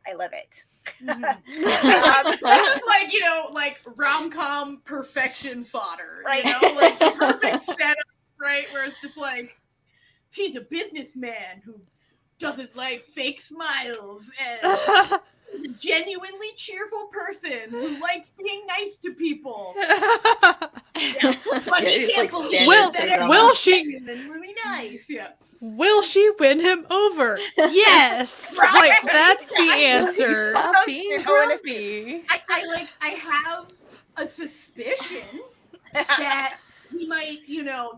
I love it. This is like, like rom-com perfection fodder. Right. Like the perfect setup, right? Where it's just like, he's a businessman who doesn't like fake smiles and a genuinely cheerful person who likes being nice to people. But he it's can't like believe Will- that standard will everyone's she- genuinely nice. Yeah. Will she win him over? Yes. Right. Like that's the Yeah. answer. Stop Those being two go in a grumpy. I have a suspicion that he might,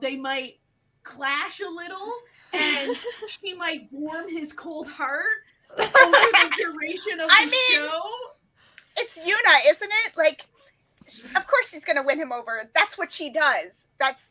they might clash a little and she might warm his cold heart over the duration of the show. It's Yuna, isn't it? Like, of course she's gonna win him over. That's what she does. That's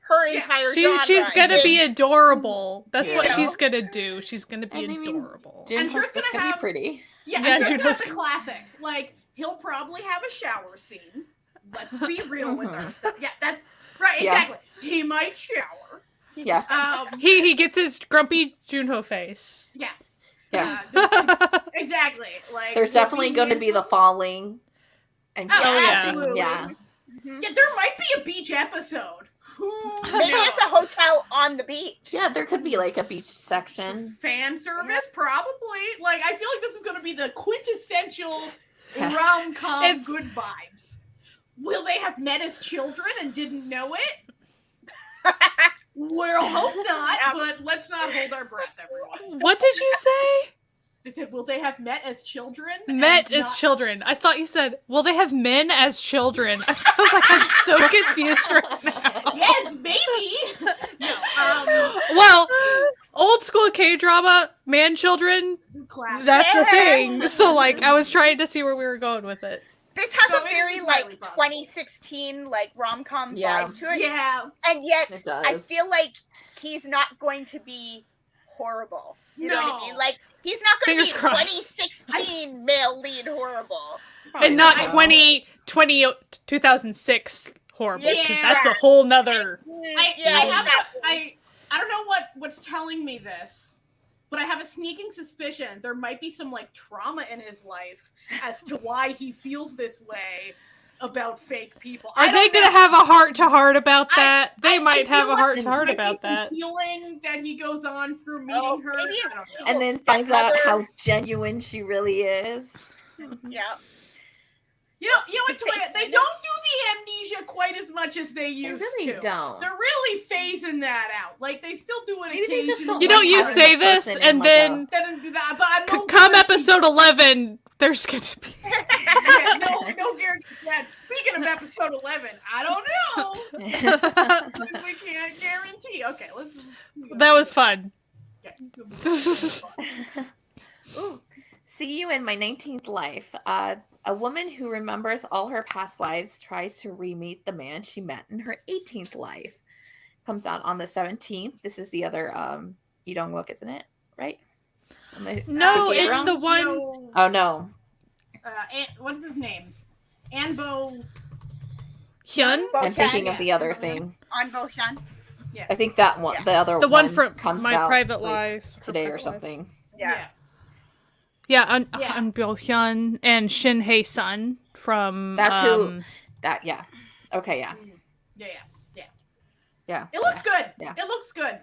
her entire genre. She's gonna be adorable. That's what Yeah. she's gonna do. She's gonna be And I mean, adorable. I'm sure Junho's it's just gonna gonna have- be pretty. Yeah, Yeah, I'm sure Juno's it's the classics. Like, he'll probably have a shower scene. Let's be real with Mhm. ourselves. Yeah, that's right, Yeah. exactly. He might shower. Yeah. He gets his grumpy Junho face. Yeah. Yeah. Exactly. Like, There's we'll definitely going to be the falling. And Oh, yeah. absolutely. Yeah. Mhm. Yeah, there might be a beach episode. Who Maybe knows? it's a hotel on the beach. Yeah, there could be like a beach Some section. fan service, probably. Like, I feel like this is going to be the quintessential Yeah. rom-com It's- good vibes. Will they have met as children and didn't know it? We'll hope not, but let's not hold our breath, everyone. What did you say? I said, will they have met as children? and Met as not- children. I thought you said, will they have men as children? I was like, I'm so confused right now. Yes, maybe. No, Well, old school K-drama, man children, classic. that's a Yeah. thing. So, like, I was trying to see where we were going with it. This has So a it very is like highly possible. 2016 like rom-com Yeah. vibe to it. Yeah. And yet It does. I feel like he's not going to be horrible. You know what I No. mean? Like he's not going to Fingers be crossed. 2016 male lead horrible. And not I- 2006 horrible, because Yeah. that's a whole nother... I have exactly. I don't know what's telling me this, but I have a sneaking suspicion there might be some like trauma in his life as to why he feels this way about fake people. Are they going to have a heart-to-heart about that? They I might feel have a like heart-to-heart there might about be some that. Feeling that he goes on through meeting Oh, her. maybe I don't know. And then finds out how genuine she really is. Yeah. You know what, Toya? They don't do the amnesia quite as much as they They used really to. don't. They're really phasing that out. Like they still do it Maybe they just occasionally. don't You know, like you having say a this, person and in, like, then They don't do that, but I'm no come guarantee- episode 11, there's going to be... Yeah, no guarantee. Yeah, speaking of episode 11, I don't know. We can't guarantee. Okay, let's That was fun. Okay. Ooh. See you in my 19th life. A woman who remembers all her past lives tries to re-meet the man she met in her 18th life. Comes out on the 17th. This is the other Idong book, isn't it? Right? No, Thinking it's wrong? the one... No, Oh no. what's his name? Anbo. Hyun? I'm thinking of the other Hyun. thing. On Bohyun. I think that one, Yeah. the other The one from comes My out Private like, Life. today Her or Private Life. something. Yeah. Yeah, Yeah. An Byo-hyun and Shin Hae-sun from... That's who- That yeah. Okay, yeah. Yeah. Yeah. It looks good. Yeah. It looks good.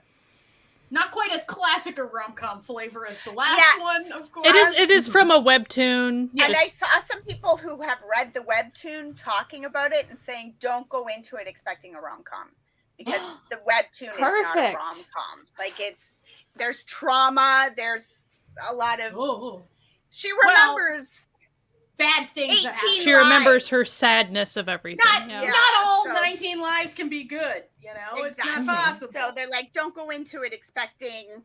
Not quite as classic a rom-com flavor as the last one, of course. It is from a webtoon. Yes. And I saw some people who have read the webtoon talking about it and saying, don't go into it expecting a rom-com. Because the webtoon is not a rom-com. Like, there's trauma, there's a lot of... She remembers... bad things that happen. She remembers her sadness of everything. Not all 19 lives can be good, you know? Exactly. It's not possible. So they're like, don't go into it expecting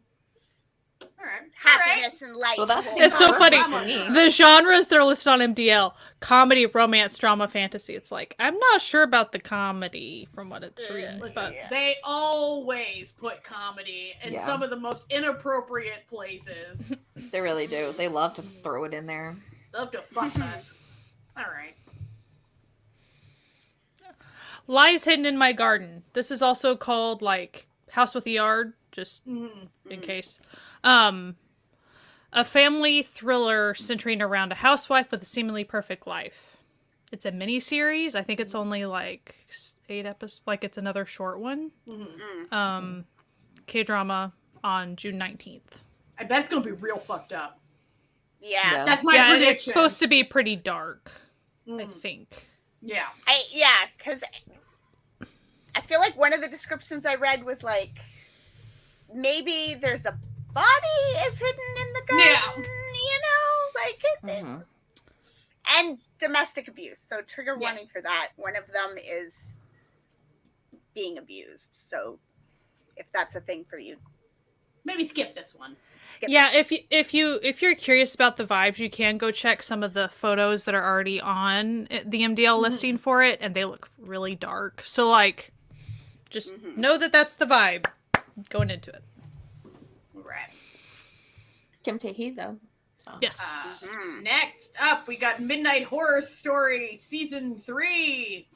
happiness happiness and light. Well, It's so funny. me. The genres that are listed on MDL: comedy, romance, drama, fantasy. It's like, I'm not sure about the comedy from what it's reading. Listen, But they always put comedy in some of the most inappropriate places. They really do. They love to throw it in there. Love to fuck us. All right. Lies Hidden in My Garden. This is also called, like, House with a Yard, just in case. A family thriller centering around a housewife with a seemingly perfect life. It's a mini-series. I think it's only, like, 8 episodes. Like, it's another short one. K-drama on June 19th. I bet it's going to be real fucked up. Yeah. That's my prediction. It's supposed to be pretty dark, I think. Yeah. Because I feel like one of the descriptions I read was like, maybe there's a body is hidden in the garden, you know? Like, and domestic abuse. So trigger warning for that. One of them is being abused. So if that's a thing for you, maybe skip this one. If you're curious about the vibes, you can go check some of the photos that are already on the MDL listing for it, and they look really dark. So, like, just know that that's the vibe going into it. Right. Kim Tae-hee, though. So. Yes. Next up, we got Midnight Horror Story Season 3,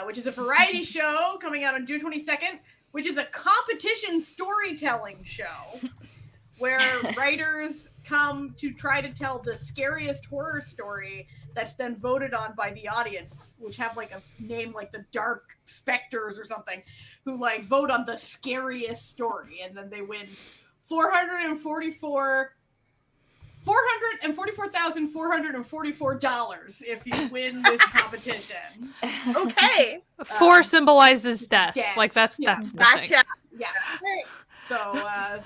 which is a variety show coming out on June 22nd, which is a competition storytelling show. Where writers come to try to tell the scariest horror story that's then voted on by the audience, which have like a name like the Dark Specters or something, who like vote on the scariest story, and then they win $444,444 if you win this competition. okay. 4 symbolizes death. Like that's the thing. Gotcha. Yeah. So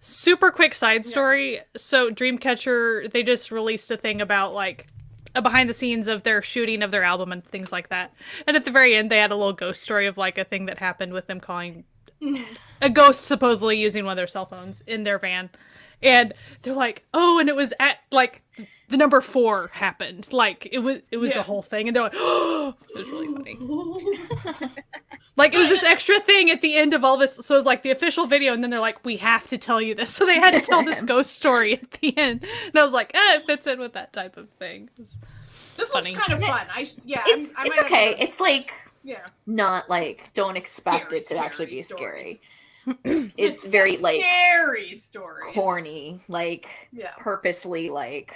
super quick side story. So Dreamcatcher, they just released a thing about like a behind the scenes of their shooting of their album and things like that. And at the very end, they had a little ghost story of like a thing that happened with them calling a ghost supposedly using one of their cell phones in their van. And they're like, oh, and it was at like the number 4 happened. Like it was a whole thing. And they're like, oh, it was really funny. Like, it was this extra thing at the end of all this. So it was like the official video, and then they're like, we have to tell you this. So they had to tell this ghost story at the end. And I was like, it fits in with that type of thing. This looks kind of fun. It's okay. It's like, not like, don't expect Scary, it to actually be stories. scary. It's very, like, scary stories. corny. Like, purposely, like,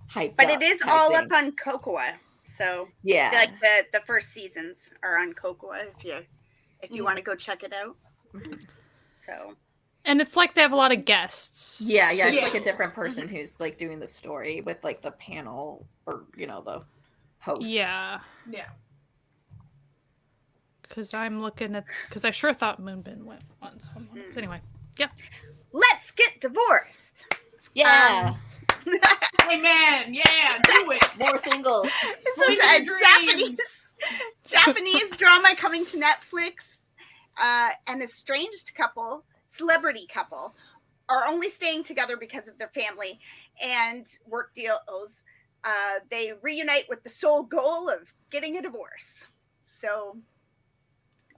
hyped But up it is type all things. up on Cocoa. So like the first seasons are on Cocoa if you want to go check it out. So and it's like they have a lot of guests. Yeah, it's like a different person who's like doing the story with like the panel or the host. Yeah. Because I'm looking at I sure thought Moonbin went once. Anyway, let's get divorced. Yeah. Amen. Yeah, do it. More singles. This is a Japanese drama coming to Netflix. An estranged couple, celebrity couple, are only staying together because of their family and work deals. They reunite with the sole goal of getting a divorce. So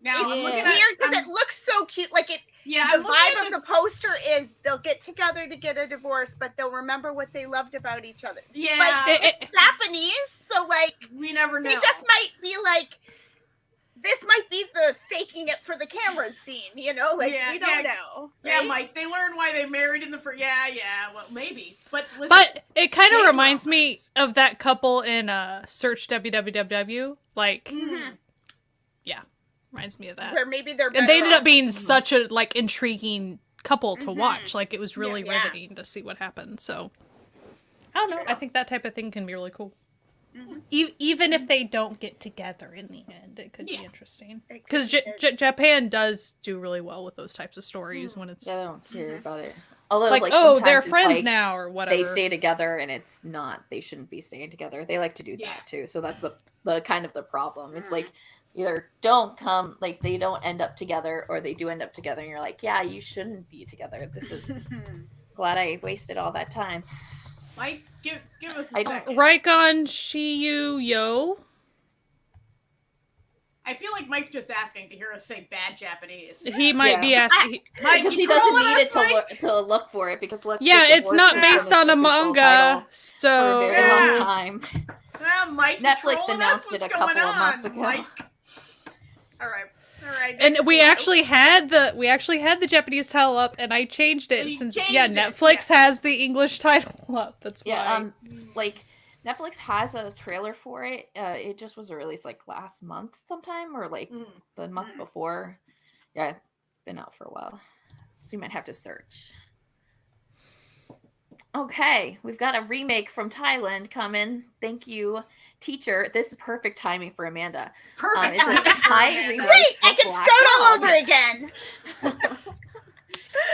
now it's weird because it looks so cute. Like it. Yeah, the vibe of the poster is they'll get together to get a divorce, but they'll remember what they loved about each other. Yeah, like, it's Japanese, so like we never know. They just might be like, this might be the faking it for the cameras scene, we don't know. Right? Yeah, Mike, they learn why they married in the first. Yeah, well, maybe, but listen, but it kind of reminds me of that couple in Search WWW, like, Reminds me of that. where maybe they're And they ended better up being such a like intriguing couple to watch. Like it was really Yeah. riveting to see what happened. So I don't know. I think that type of thing can be really cool. Even if they don't get together in the end, it could be interesting. Because Japan does do really well with those types of stories when it's Yeah, I don't hear about it. Although, like, like, oh, sometimes they're it's friends like now or whatever. they stay together, and it's not. They shouldn't be staying together. They like to do that too. So that's the kind of the problem. It's like either don't come, like they don't end up together, or they do end up together, and you're like, yeah, you shouldn't be together. This is glad I wasted all that time. Mike, give us a second. Raikon Shiyu Yo. I feel like Mike's just asking to hear us say bad Japanese. He might be asking. Mike, Because you he doesn't trolling need us, it Mike? to look for it. Because let's Yeah, Take the it's Horse not has been based its on a official manga, title for a so very long time. Mike, you Netflix trolling announced us? it a What's couple going of months on, ago. Mike? All right. and we actually had the Japanese title up, and I changed it You since changed it, Netflix has the English title up. That's why. Yeah, like Netflix has a trailer for it. It just was released like last month sometime, or like the month before. Yeah, it's been out for a while, so you might have to search. Okay, we've got a remake from Thailand coming. Thank you, teacher. This is perfect timing for Amanda. Perfect. It's a Thai remake. Great, I of can Black start all Dog. over again.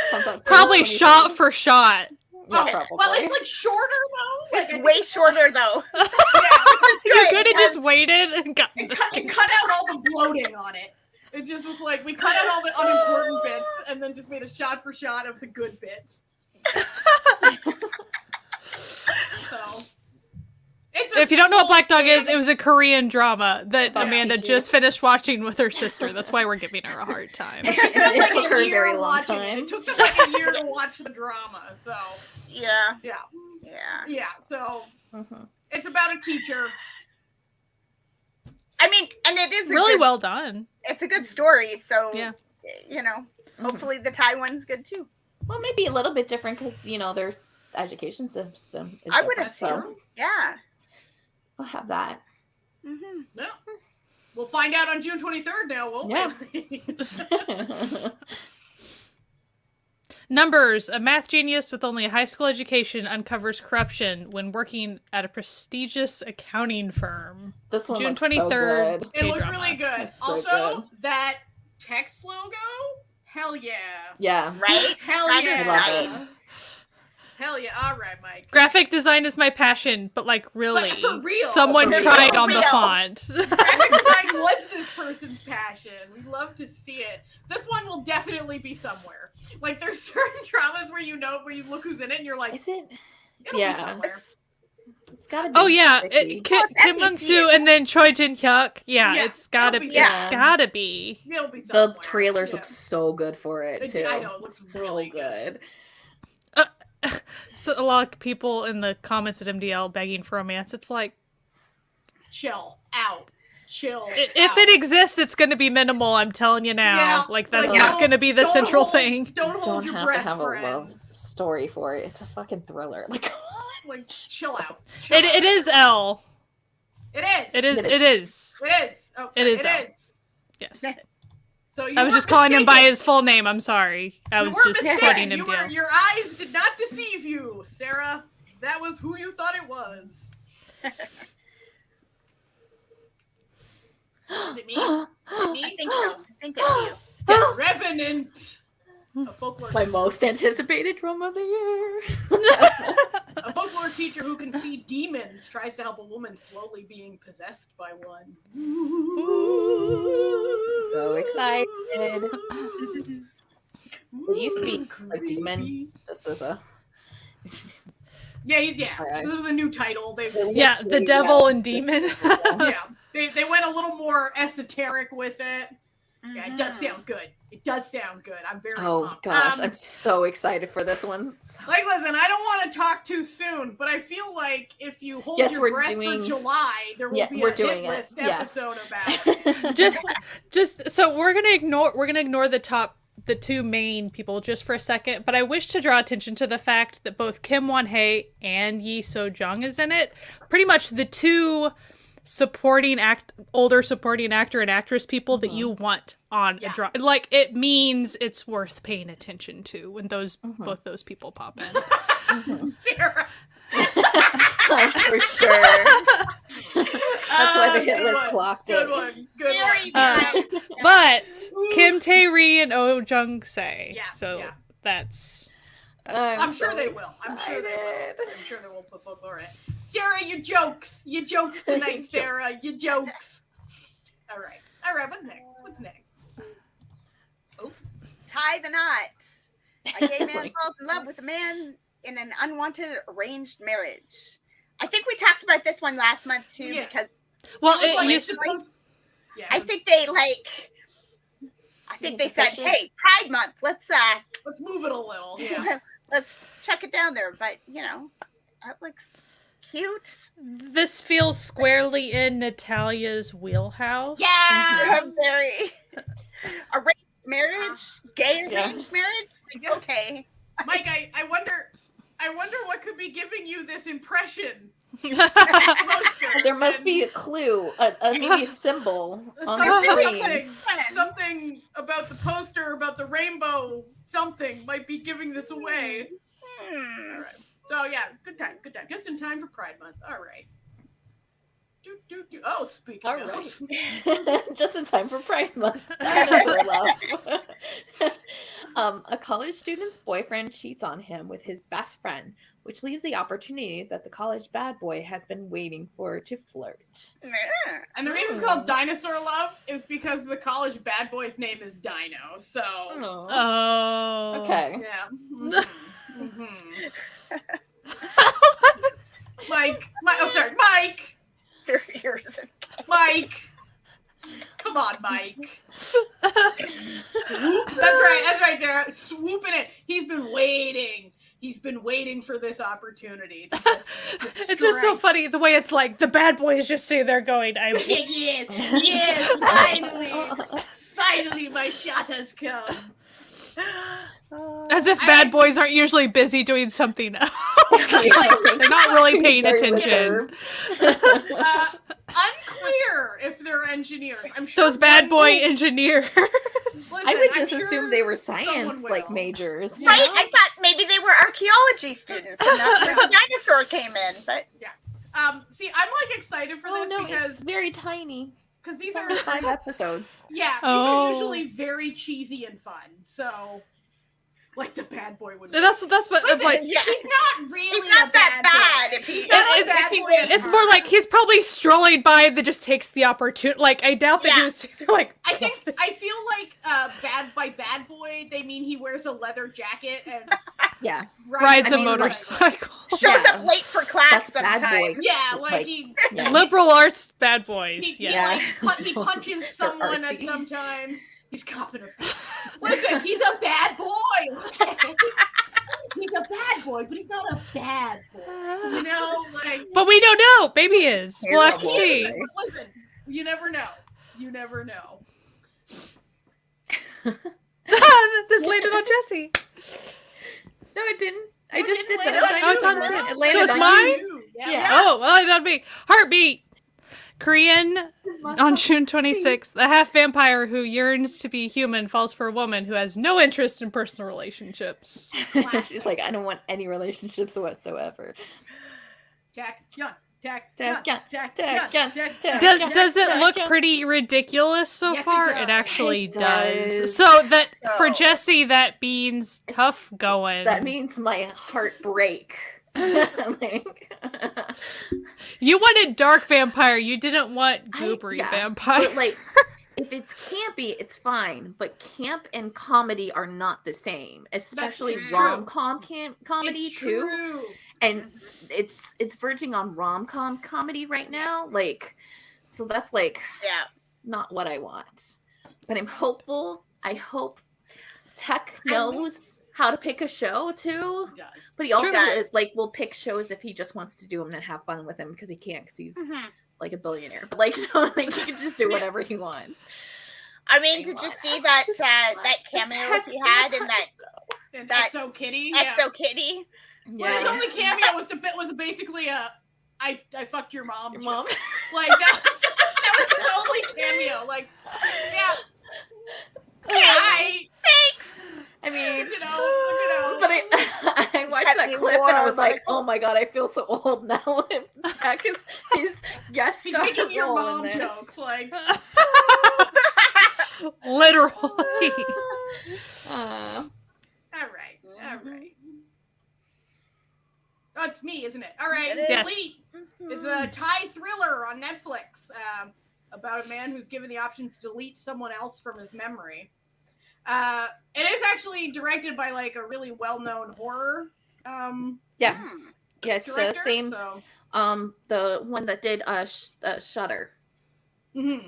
Comes out Probably 2023. shot for shot. Yeah, Oh, probably. well, it's like shorter though. It's way shorter though. You could have just waited and got. It cut out all the bloating on it. It just was like we cut out all the unimportant bits and then just made a shot for shot of the good bits. So, If you don't know what Black Dog is, it was a Korean drama that About Amanda teachers. just finished watching with her sister. That's why we're giving her a hard time. It It took her a year very long watching time. It took them like a year to watch the drama. So Yeah. yeah. So Mhm. it's about a teacher. I mean, and it is Really well done. It's a good story, so Yeah. you know, hopefully the Thai one's good too. Well, maybe a little bit different because their education system is I would different, assume. Yeah. we'll have that. Mm-hmm. No. We'll find out on June 23rd now, won't Yeah. we? Numbers. A math genius with only a high school education uncovers corruption when working at a prestigious accounting firm. This one June looks 23rd. so good. It looks K-drama. really good. Looks so Also, good. that text logo, hell yeah. Yeah. Right? Hell That yeah. is Love nice. it. Hell yeah. All right, Mike. Graphic design is my passion, but like really, But for real. someone For real. tried For on the real. font. Graphic design was this person's passion. We love to see it. This one will definitely be somewhere. Like there's certain dramas where you look who's in it and you're like, Is it? it'll be Yeah. somewhere. It's gotta be. Oh yeah, tricky. Kim it's Mung NBC. Soo and then Choi Jin Hyuk. Yeah, Yeah, it's gotta it'll be. be- It's yeah. gotta be. It'll be somewhere. The trailers Yeah. look so good for it It- too. I know, it looks so really good. So a lot of people in the comments at MDL begging for romance. It's like Chill out. Chill. if out. it exists, it's going to be minimal. I'm telling you now. Yeah, Like that's like, not don't- going to be the don't central hold- thing. Don't hold Don't your have breath, to have friends. a love story for it. It's a fucking thriller. Like, Like chill out. Chill It out. is L. It is. It is. It is. It is. It is. Okay, It is It L. is. Yes. So you I was were just calling him by mistaken. his full name. I'm sorry. I You was were just mistaken. quoting him. You were, Dale. your eyes did not deceive you, Sarah. That was who you thought it was. Is it me? Is it me? I think so. I think it's you. Yes. Revenant. A folklore my most anticipated drama of the year. A folklore teacher who can see demons tries to help a woman slowly being possessed by one. So excited. Will you speak like demon? Just as a Yeah. Alright. This is a new title. They've Yeah, the devil and demon. yeah. They went a little more esoteric with it. Yeah, it does sound good. It does sound good. I'm very Oh pumped. gosh, I'm so excited for this one. Like, listen, I don't want to talk too soon, but I feel like if you hold Yes, your we're breath doing- for July, there will Yeah, be we're a doing hit it. list Yes. episode about it. just so we're gonna ignore the two main people just for a second, but I wish to draw attention to the fact that both Kim Won Hae and Yi So Jung is in it. Pretty much the two older supporting actor and actress people that you want on a drama. Like, it means it's worth paying attention to when both those people pop in. Sarah. For sure. That's why the hit list clocked it. Good one. Good Very one. true. But Kim Tae-ri and Oh Jung-se. Yeah, So yeah. that's I'm sure they will. I'm sure they will put folklore in it. Sarah, your jokes. You jokes tonight, Sarah. You jokes. All right. What's next? Oh. Tie the knot. A gay man falls in love with a man in an unwanted arranged marriage. I think we talked about this one last month too, because I think they said, "Hey, Pride Month, let's move it a little." Yeah. Let's check it down there." But that looks cute. This feels squarely in Natalia's wheelhouse. Yeah, very arranged marriage, gay arranged marriage. Like, okay, Mike, I wonder what could be giving you this impression. There must be a clue, maybe a symbol on the screen. Something about the poster, about the rainbow, something might be giving this away. All right. So yeah, good times. Just in time for Pride Month. All right. Oh, speaking of. Just in time for Pride Month. Dinosaur love. A college student's boyfriend cheats on him with his best friend, which leaves the opportunity that the college bad boy has been waiting for to flirt. And the reason it's called Dinosaur Love is because the college bad boy's name is Dino. So. Oh. Okay. Yeah. Mike. Mike. 30 years ago. Mike. Come on, Mike. Swoop. That's right, Sarah. Swooping it. He's been waiting for this opportunity to just it's just so funny the way it's like the bad boy is just sitting there going, yes, finally my shot has come. As if bad boys aren't usually busy doing something else. They're not really paying attention. Unclear if they're engineers. I'm sure those bad boy engineers. Listen, I would just assume they were science majors. Right? I thought maybe they were archaeology students, and that's where the dinosaur came in. But see, I'm excited for this because it's very tiny. Because these are 5 episodes. Yeah, these are usually very cheesy and fun. So, the bad boy would. That's what he's not really. He's not that bad. It's more like he's probably strolling by that just takes the opportunity. I doubt that he was I feel like bad boy they mean he wears a leather jacket and rides a motorcycle. Shows up late for class. That's bad boy. Yeah, liberal arts bad boys. He punches someone at sometimes. He's copping a few. Listen, he's a bad boy. Okay? He's a bad boy, but he's not a bad boy. But we don't know. Maybe he is. We'll have to see. Listen, you never know. This landed on Jesse. No, it didn't. I just did that. So it's mine? Yeah. Oh, well, it landed on me. Heartbeat. Korean on June 26th. A half vampire who yearns to be human falls for a woman who has no interest in personal relationships. She's like, I don't want any relationships whatsoever. Does it look pretty ridiculous so far? It actually does. So for Jesse, that means tough going. That means my heart break. You wanted dark vampire. You didn't want goobery vampire. But if it's campy, it's fine. But camp and comedy are not the same, especially rom-com comedy too. True. And it's verging on rom-com comedy right now. So that's not what I want. But I'm hopeful. I hope Tech knows how to pick a show too. He does. But he also is will pick shows if he just wants to do them and have fun with them because he can't because he's a billionaire. But he can just do whatever he wants. I mean, did you see that cameo he had in that Exo Kitty? Exo Kitty. Yeah. Well, his only cameo was basically a I fucked your mom. Your mom. Like that was the only cameo. Like, yeah. Thanks. I mean, You know. but I watched that clip and I was like, oh my god, I feel so old now. Jack is his guest He's star making your role in mom this. jokes. Like, Literally. all right. Oh, it's me, isn't it? All right. Yes. Delete. It's a Thai thriller on Netflix about a man who's given the option to delete someone else from his memory. It is actually directed by like a really well-known horror. Yeah, it's director, the same. So. The one that did Shutter, Mm-hmm.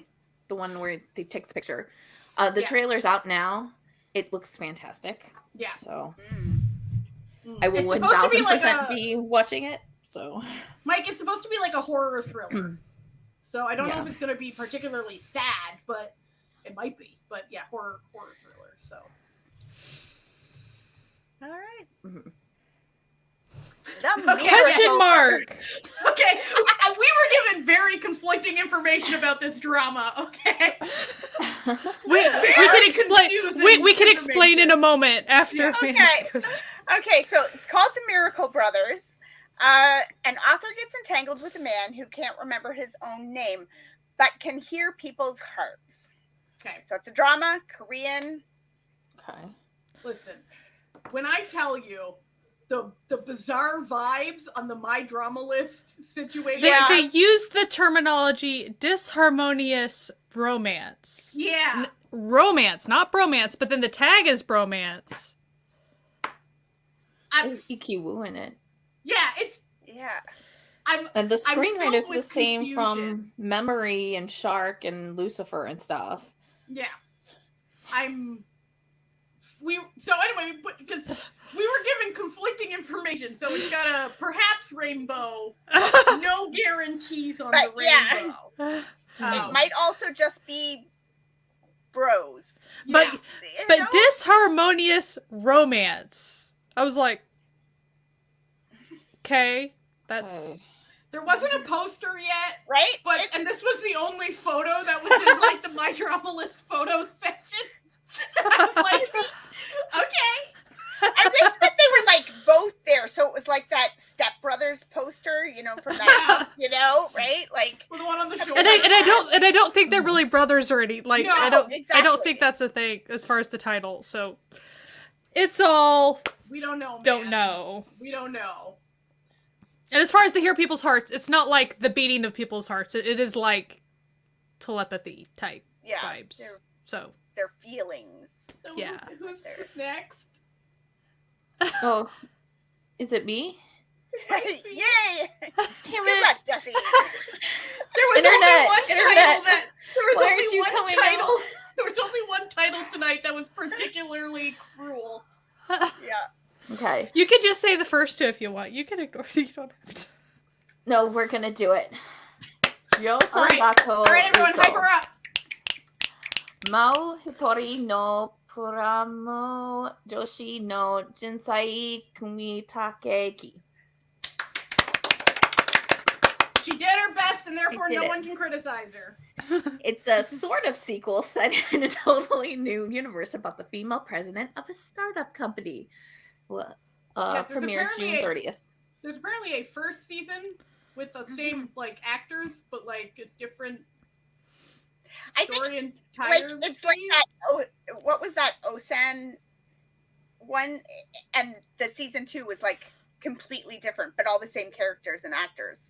the one where they takes the picture. The trailer's out now. It looks fantastic. Yeah. So Mm. I will 1000% be watching it. So Mike, it's supposed to be like a horror thriller. So I don't know Yeah. if it's going to be particularly sad, but it might be. But yeah, horror thriller. So. All right. Mhm. Okay. Question mark. Okay, we were given very conflicting information about this drama. Okay, We can explain. confusing We can explain in a moment after. Yeah. we- Okay. Okay, so it's called The Miracle Brothers. An author gets entangled with a man who can't remember his own name, but can hear people's hearts. Okay, So it's a drama, Korean. okay. listen. When I tell you the bizarre vibes on the My Drama List situation, They use the terminology disharmonious romance. yeah, Romance, not bromance, but then the tag is bromance. Is Ikiwu in it? yeah, it's Yeah. And the I'm filled screenwriter's the with same confusion. from Memory and Shark and Lucifer and stuff. yeah. So anyway, because we were given conflicting information, so it's got a perhaps rainbow, no guarantees on But, the yeah. rainbow. It might also just be bros. But Yeah. You but know? disharmonious romance. I was like, okay, that's There wasn't a poster yet, right? and this was the only photo that was in like the My Drama List photo section. I was like, okay. I wish that they were like both there, so it was like that Step Brothers poster, from that, right? Like With the one on the shoulder. and I don't think they're really brothers or any like No, I don't exactly. think that's a thing as far as the title. So it's all We don't know. don't man. know. We don't know. And as far as the hear people's hearts, it's not like the beating of people's hearts. It is like telepathy type vibes. So their feelings. So Yeah. Who's next? Oh, is it me? Yay! Damn Good it! luck, Jesse. There was Internet, only one internet. title that there was Why only aren't you one coming title. out? There was only one title tonight that was particularly cruel. Yeah. Okay. you could just say the first two if you want. You can ignore you don't have to. No, we're gonna do it. Yo All right. Bako All right, everyone, Uko. hyper up. Mao Hitori no Puramo Joshi no Jinsai Kumitakeki. She did her best, and therefore did no it. one can criticize her. It's a sort of sequel set in a totally new universe about the female president of a startup company. Well, Yes, there's premiere apparently June 30th. There's apparently a first season with the same like actors, but like a different I think story and like title. it's like that. Oh, what was that Osan one? And the season 2 was like completely different, but all the same characters and actors.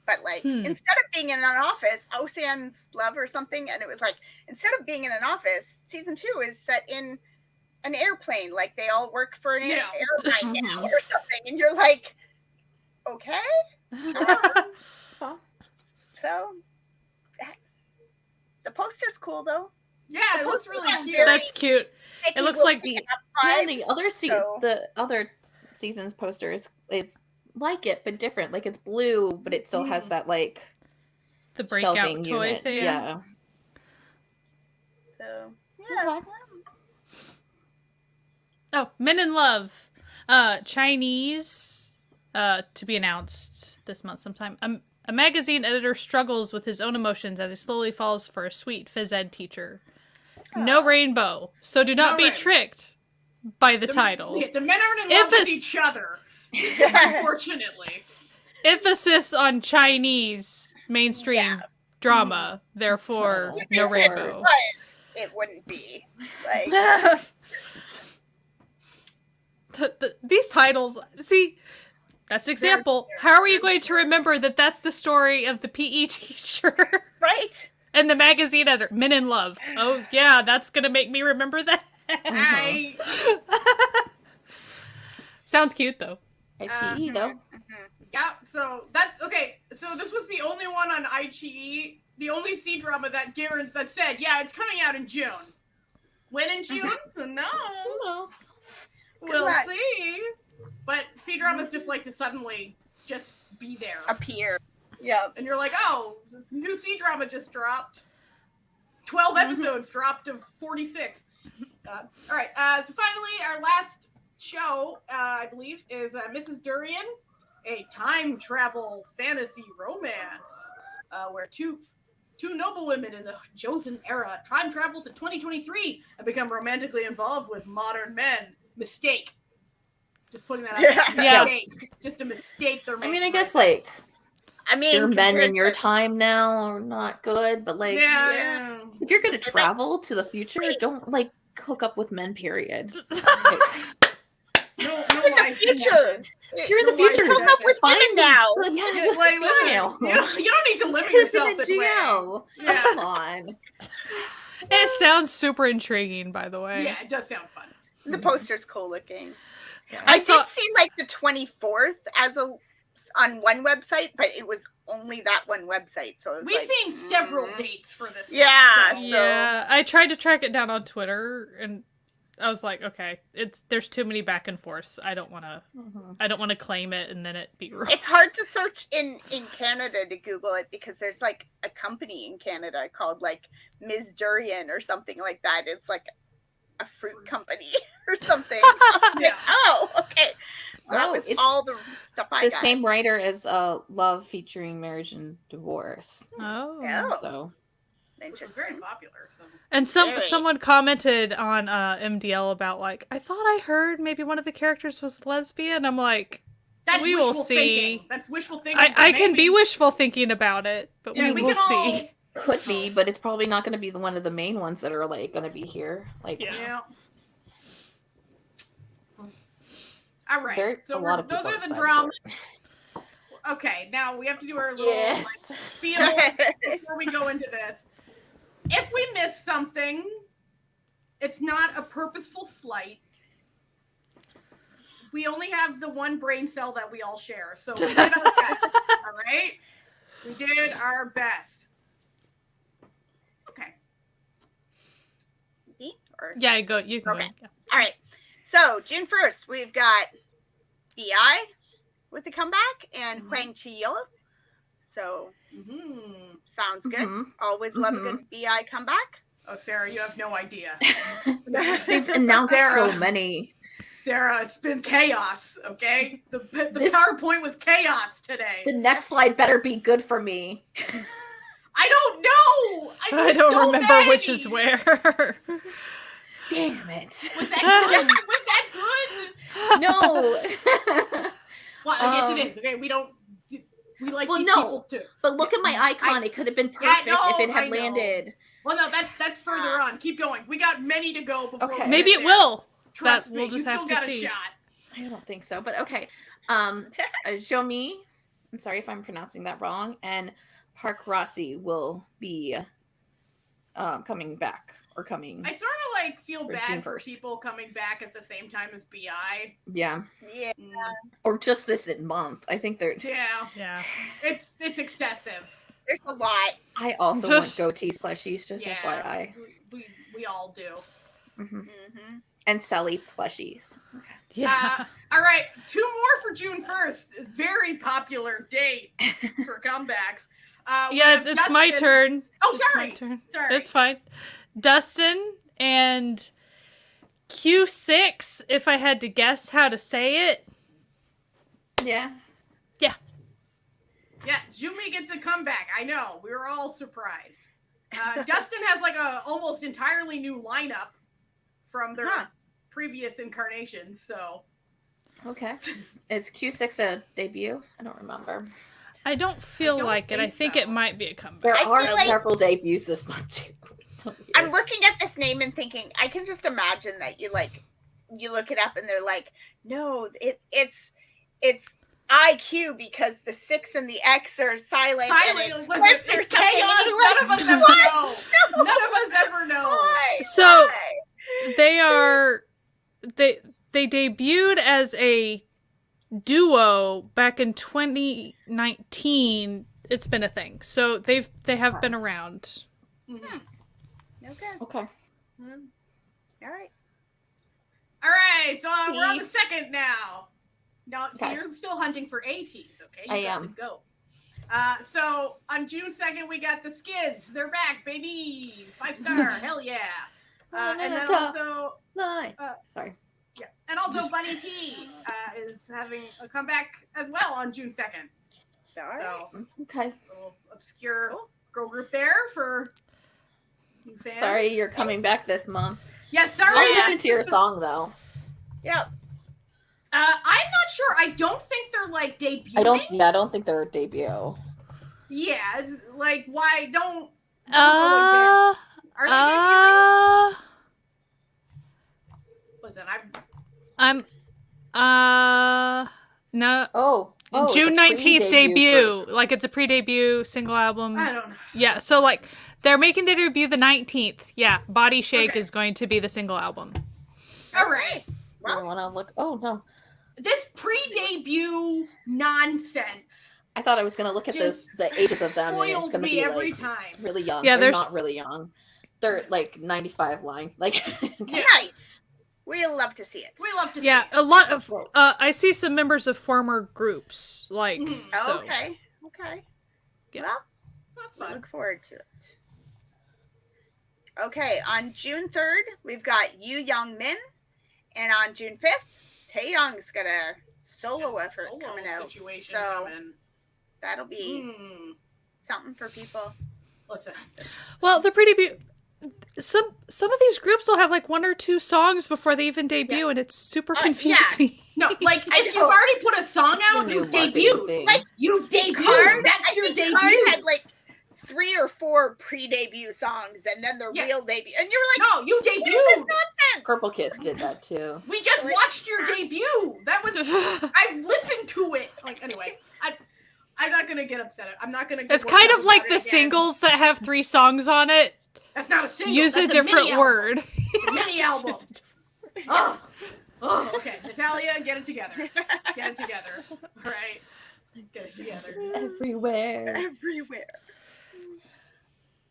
But like instead of being in an office, Ocean's Love or something, and it was like instead of being in an office, season 2 is set in an airplane. Like they all work for an airline now or something, and you're like, okay, Huh? so. The poster's cool though. Yeah, it looks really cute. That's cute. It looks like Yeah, vibes, the other so- the other season's poster is like it but different. Like it's blue, but it still has that like the breakout shelving toy unit. thing. Yeah. So yeah. Oh, Men in Love. Chinese to be announced this month sometime. A magazine editor struggles with his own emotions as he slowly falls for a sweet phys ed teacher. No rainbow, so do not No be rainbow. tricked by the title. The men aren't in love with Emphasis- each other, unfortunately. Emphasis on Chinese mainstream drama, therefore So, no therefore- rainbow. But it wouldn't be. Like, These titles, see, that's an example. How are you going to remember that that's the story of the PE teacher right? and the magazine editor, Men in Love? Oh, yeah, that's going to make me remember that. I Sounds cute, though. ITE, though. Yeah, so that's okay. So this was the only one on IGE, the only C drama that said, yeah, it's coming out in June. When in June? Who knows? We'll luck. see. But C dramas just like to suddenly just be there. Appear. Yeah. And you're like, oh, new C drama just dropped. 12 episodes dropped to 46. All right, so finally, our last show, I believe, is Mrs. Durian, a time travel fantasy romance where two noble women in the Joseon era time travel to 2023 and become romantically involved with modern men. Mistake. Just putting that out there. Yeah. Mistake. Just a mistake they're I making. mean, I guess, right I mean, your men compared in your to- time now are not good, but, now. Yeah. if you're going to travel to the future, don't, hook up with men, period. No in the life in future. You're in the future. Come up with women now. Yeah, Like, listen, female. you don't need to limit Put them yourself in this way. jail. Yeah. Come on. It sounds super intriguing, by the way. Yeah, it does sound fun. The poster's cool looking. I I saw- did see like the 24th on one website, but it was only that one website. So it was We've like, seen several dates for this. Yeah, one, so- Yeah, I tried to track it down on Twitter, and I was like, okay, there's too many back and forths. I don't want to claim it and then it be wrong. It's hard to search in Canada to Google it because there's like a company in Canada called like Ms. Durian or something like that. It's like a fruit company or something. Yeah. Oh, okay. So that Oh, was it's all the stuff I The got. same writer as Love featuring Marriage and Divorce. Oh. Oh, So, Which was very interesting. popular. So. And Very. someone commented on MDL about I thought I heard maybe one of the characters was lesbian. I'm like, That's we wishful will see. thinking. That's wishful thinking. I but can be maybe- wishful thinking about it, but Yeah, we we will can all- see. could be, but it's probably not going to be one of the main ones that are going to be here. Yeah. Yeah. All right. there So a lot of those people are the excited drama. for it. Okay, now we have to do our little Yes. spiel before we go into this. If we miss something, it's not a purposeful slight. We only have the one brain cell that we all share, so we did our best. All right, we did our best. Okay. Or- Yeah, you can Okay. go. Yeah. All right. So June 1st, we've got BI with the comeback and Huang Chi-yo. So Mm-hmm. sounds good. Mhm. Always love a good BI comeback. Oh, Sarah, you have no idea. They've announced Sarah. so many. Sarah, it's been chaos. Okay, the This- PowerPoint was chaos today. The next slide better be good for me. I don't know. I don't remember which is where. Damn it. Was that good? Was that good? No. Well, I guess it is. Okay, we don't. We like Well, these no. people too. But look at my icon. It could have been perfect if it I had know. landed. Well, no, that's further on. Keep going. We got many to go before. Okay. we Maybe get it there. will. Trust That me, we'll just you have still to got see. a shot. I don't think so, but okay. Jomi, I'm sorry if I'm pronouncing that wrong, and Park Rossi will be coming back or coming. I sort of feel Or bad June for 1st. people coming back at the same time as BI. Yeah, Yeah. Mm, or just this month. I think they're. yeah, Yeah. it's excessive. There's a lot. I also want goatees plushies, just Yeah, FYI. we all do. Hmm Mm-hmm. And Sally plushies. Okay. Yeah. All right, two more for June 1st. Very popular date for comebacks. We Yeah, have it's my Dustin- turn. Oh, It's sorry. my turn. Sorry. It's fine. Dustin and Q6, if I had to guess how to say it, Yeah. Yeah, Jumi gets a comeback. I know. We were all surprised. Dustin has like a almost entirely new lineup from their previous incarnations, so. Okay. Is Q6 a debut? I don't remember. I don't feel like it. I think so. it might be a comeback. There are feel like- several debuts this month too. So I'm looking at this name and thinking, I can just imagine that you look it up and they're like, no, it's IQ because the 6 and the X are silent. And it's flipped or it's something. chaos. And None of us ever know. No. None of us ever know. Why? So Why? they debuted as a duo back in 2019. It's been a thing. So they have been around. Mhm. Okay. Okay. All right. All right, so we're on the second now. Now, so Okay. you're still hunting for ATs, okay? You I got am. to go. So on June 2nd, we got the Skids. They're back, baby. 5-star. Hell yeah. And then also, Nine. Sorry. yeah, and also Bunny T is having a comeback as well on June 2nd. All right. So Okay. a little obscure girl group there for you fans. Sorry, you're coming back this month. Yeah, sorry. I'll listen to your song though. Yeah. I'm not sure. I don't think they're like debuting. I don't think they're a debut. Yeah, it's like why don't go Uh, advance? Are they debuting? uh, Listen, no. Oh, it's June a 19th pre-debut debut. group. Like it's a pre-debut single album. I don't know. Yeah, so like they're making their debut the 19th. Yeah, Body Shake Okay. is going to be the single album. All right, I want to look. Oh no, this pre-debut nonsense I thought I was gonna look at the ages of them, and it's spoils gonna me be every like time. really young. Yeah, they're there's- not really young. They're like 95 line. Like Yeah. Nice. We love to see it. We love to see Yeah, it. a lot of Whoa. I see some members of former groups like Mhm. so. Okay. Yeah. Well, That's we fun. look forward to it. Okay, on June 3rd, we've got Yu Young Min, and on June 5th, Taeyong's got a solo effort Solo coming out. situation So coming. that'll be Hmm. something for people. Listen, Well, the pre-debut some of these groups will have like one or two songs before they even debut, and it's super Yeah. confusing. no, like I if you've know. already put a song it's the out, new you've marketing debuted. thing. Like, You've debuted. Card, That's I your think debut. Card had like 3 or 4 pre-debut songs, and then the Yeah. real debut. And you're like, No, you what is this debuted. nonsense? Purple Kiss did that too. We just Like- watched your debut. That was I've listened to it. Like anyway, I'm not gonna get upset. I'm not gonna. Get It's worked kind up of like about the it again. singles that have 3 songs on it. That's not a single. Use a That's different mini word. Album. It's a mini album. Oh, okay. Natalia, get it together. Get it together. All right. Get it together. Everywhere. Everywhere.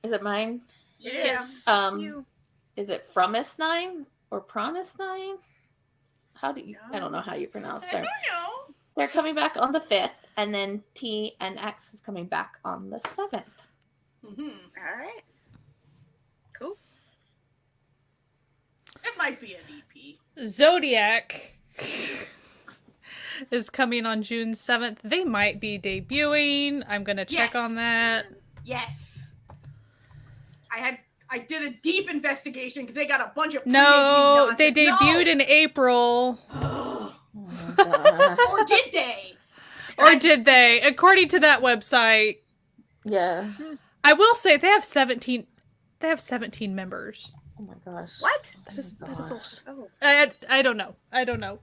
Is it mine? Yes. Is it Promise 9 or Promise 9? How do you? I don't know how you pronounce I don't it. know. They're coming back on the 5th, and then T and X is coming back on the 7th. Mm-hmm. All right. Cool. It might be an EP. Zodiac is coming on June 7th. They might be debuting. I'm going to check Yes. on that. Yes. I did a deep investigation because they got a bunch of No, pre-debut they nonsense. debuted in April. Oh my gosh. Or did they? Or did they? According to that website, Yeah. I will say they have 17 members. Oh my gosh. What? That is a lot. Oh. I don't know.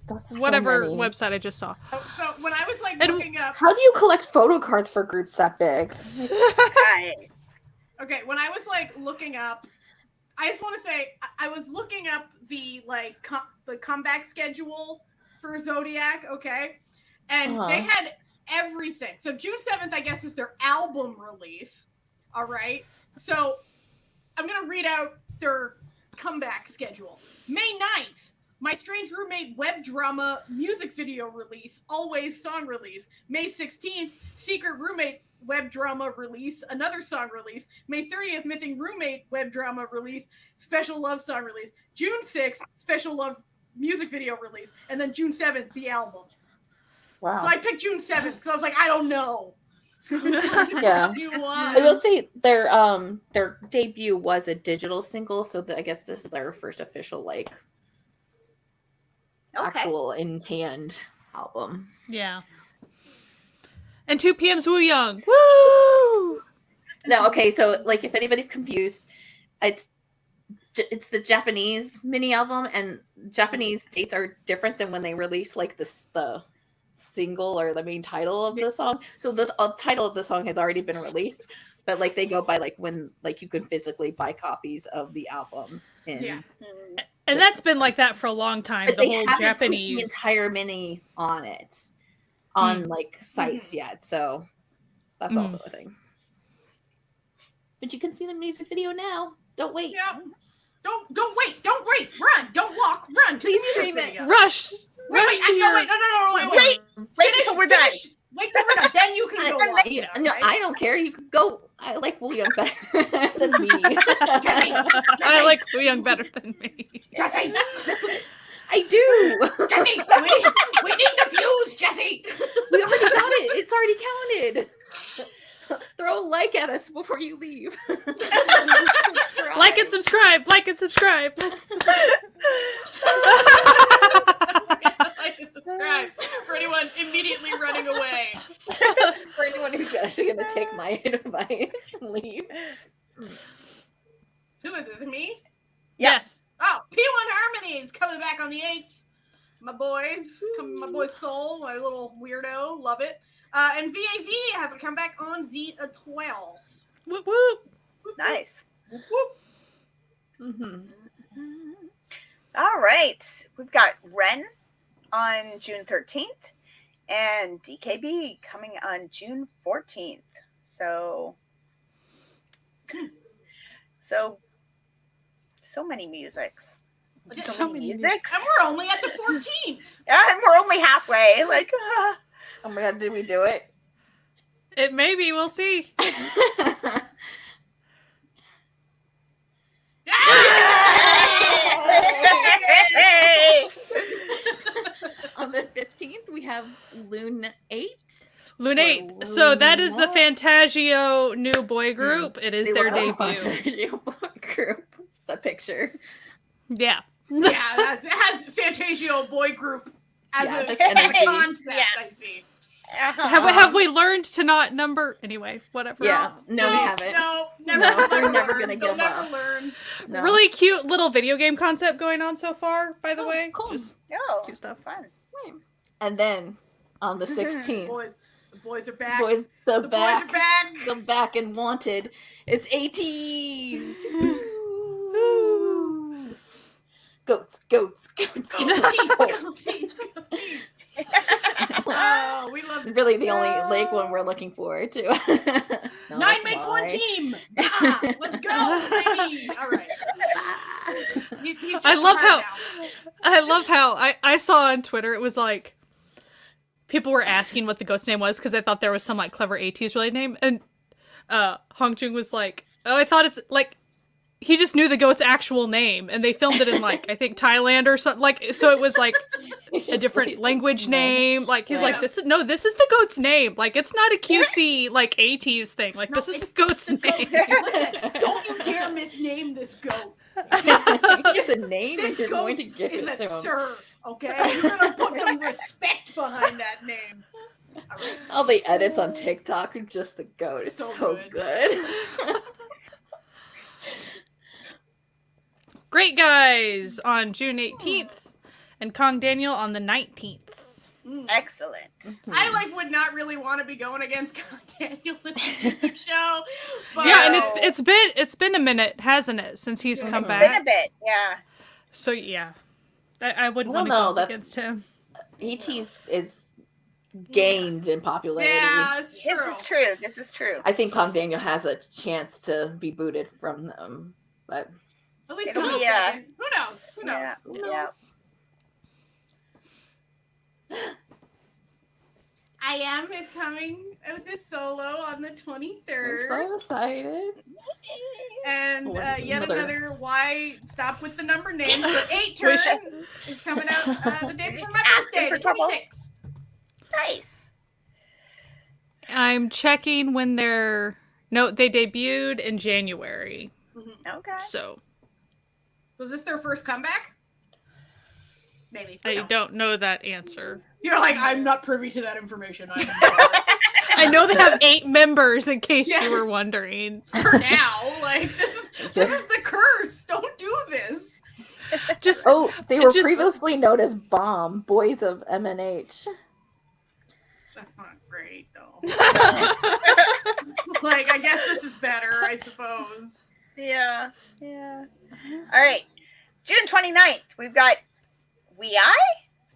That's so Whatever many. website I just saw. So when I was like And- looking up, How do you collect photo cards for groups that big? Hi. okay, when I was like looking up, I just want to say I was looking up the like the comeback schedule for Zodiac, okay, and Uh-huh. they had everything. So June 7th, I guess, is their album release. All right, so I'm gonna read out their comeback schedule. May 9th, My Strange Roommate web drama music video release, Always song release. May 16th, Secret Roommate web drama release, another song release. May 30th, Missing Roommate web drama release, special love song release. June 6th, special love music video release. And then June 7th, the album. Wow. So I picked June 7th because I was like, I don't know. Yeah. You I want? will say their debut was a digital single, so I guess this is their first official like actual in hand album. Yeah. And 2 PM's Woo Young. Woo! No, okay, so like if anybody's confused, it's the Japanese mini album, and Japanese dates are different than when they release like the single or the main title of the song. So the title of the song has already been released, but like they go by like when like you can physically buy copies of the album. Yeah. And that's been like that for a long time. But The they whole haven't Japanese put the entire mini on it on like sites yet, so that's also a thing. But you can see the music video now. Don't wait. Yeah. Don't wait. Run. Don't walk. Run. Please to the stream music it. video. Rush Wait, to your... wait. Wait until we're done. Wait till we're done. Then you can go watch it. No, Okay? I don't care. You could go. I like William better than me. I like Woo Young better than me. Jesse, I do. Jesse, we need the fuse, Jesse. We already got it. It's already counted. Throw a like at us before you leave. Like and subscribe. Like and subscribe. Like and subscribe for anyone immediately running away. For anyone who's actually going to take my advice and leave. Who is this? Me? Yes. Oh, P1 Harmonies coming back on the 8th. My boy Soul, my little weirdo, love it. And VAV has a comeback on Zeta 12. Whoop whoop. Nice. Whoop. Mm-hmm. All right. We've got Ren on June 13th and DKB coming on June 14th. So many musics. So many musics. And we're only at the 14th. Yeah, and we're only halfway. Like, Oh my god, did we do it? It maybe. We'll see. On the 15th, we have Loon 8. Lunate. So that is the Fantagio new boy group. It is their debut. Group. The picture. Yeah. Yeah, it has Fantasio boy group as Yeah, a that's energy. concept, Yeah. I see. Have we learned to not number anyway? Whatever. Yeah. No, we haven't. No, No, never. they're never learn. gonna They'll give never up. learn. No. Really cute little video game concept going on so far. By the way, cool. Just Oh, cute stuff. fun. And then on the 16th, The boys are back. boys the boys are back. the back and wanted. It's ATs. Goats. Oh, we love Really the only like one we're looking forward to. No, 9 makes one team. Ah, let's go, baby. All right. He's just I love hard now. I saw on Twitter it was like people were asking what the ghost name was because I thought there was some like clever AT's related name, and Hong Jung was like, "Oh, I thought it's like." He just knew the goat's actual name, and they filmed it in like I think Thailand or something. Like, so it was like a different language name. Like he's like, this is the goat's name. Like it's not a cutesy like 80s thing. Like this is the goat's name. Listen, don't you dare misname this goat. It's a name This and you're goat going to give is it a to him. sir, okay? You're gonna put some respect behind that name. All right. All the edits on TikTok are just the goat. It's So so good. Great Guys on June 18th, and Kong Daniel on the 19th. Excellent. I would not really want to be going against Daniel in the music show. But Yeah, and it's been a minute, hasn't it, since he's come It's been back? a bit, yeah. So yeah, I wouldn't I want don't to know, go that's- against him. ET's is gained in popularity. yeah, it's true. This is true. I think Kong Daniel has a chance to be booted from them, but At least It'll come be, second. Who knows? Who knows? Yeah. who Yeah. knows? I Am is coming with his solo on the I'm 23rd. so excited. And yet Another- another why stop with the number names. The 8 turn Wish- is coming out the day Just before my asking birthday, for the trouble. 26th. Nice. I'm checking when they're... No, they debuted in January. Okay. So Was this their first comeback? Maybe. I don't know that answer. You're like, I'm not privy to that information. I know they have 8 members, in case you were wondering. For now, like, this is the curse. Don't do this. Just they were previously known as Bomb, Boys of MNH. That's not great, though. Like, I guess this is better, I suppose. Yeah. All right. June 29th, we've got We I?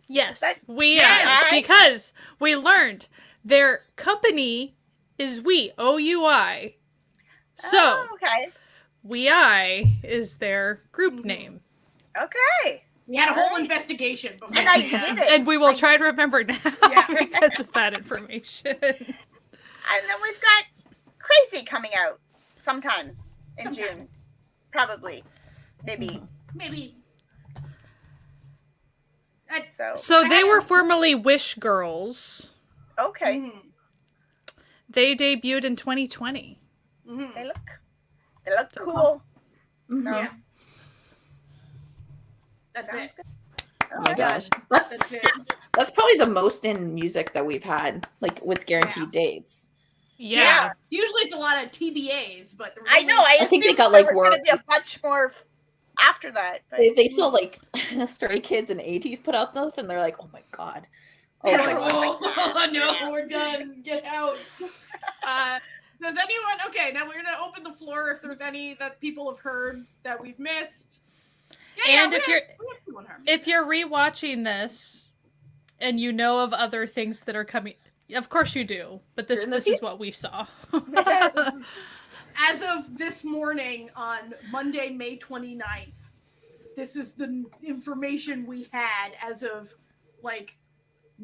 Yes, Yes. because we learned their company is We, O-U-I. So, okay. We I is their group name. Okay. We had a whole investigation before. And I did it. And we will try to remember now because of that information. And then we've got Crazy coming out sometime in June. Probably. Maybe. So they were formerly Wish Girls. Okay. They debuted in 2020. They look cool. Yeah. That's it. Oh my gosh. That's probably the most in music that we've had, like with guaranteed dates. Yeah. Usually it's a lot of TBAs, but I know. I think they got there like was gonna work. be a bunch more after that. But... They saw like Stray Kids and 80s put out stuff, and they're like, oh my god. Oh my god. Oh, no, we're done. Get out. Does anyone? Okay, now we're gonna open the floor if there's any that people have heard that we've missed. And if you're rewatching this and you know of other things that are coming, of course you do. But this is what we saw. As of this morning on Monday, May 29th, this is the information we had as of like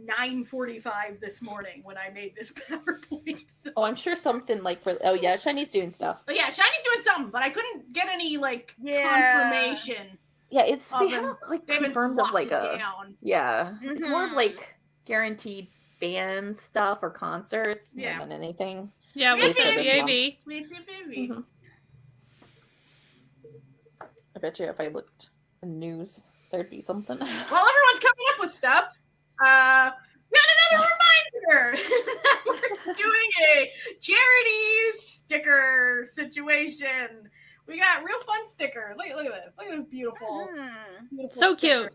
9:45 this morning when I made this PowerPoint. Oh, I'm sure something like Shiny's doing stuff. But yeah, Shiny's doing something, but I couldn't get any like confirmation. Yeah, they haven't like confirmed of like down. It's more of like guaranteed band stuff or concerts more than anything. Yeah, we see BAV. We see BAV. I bet you if I looked in the news, there'd be something. Well, everyone's coming up with stuff. Yet another reminder that we're doing a charity sticker situation. We got real fun sticker. Look at this. Look at this beautiful so sticker. Cute.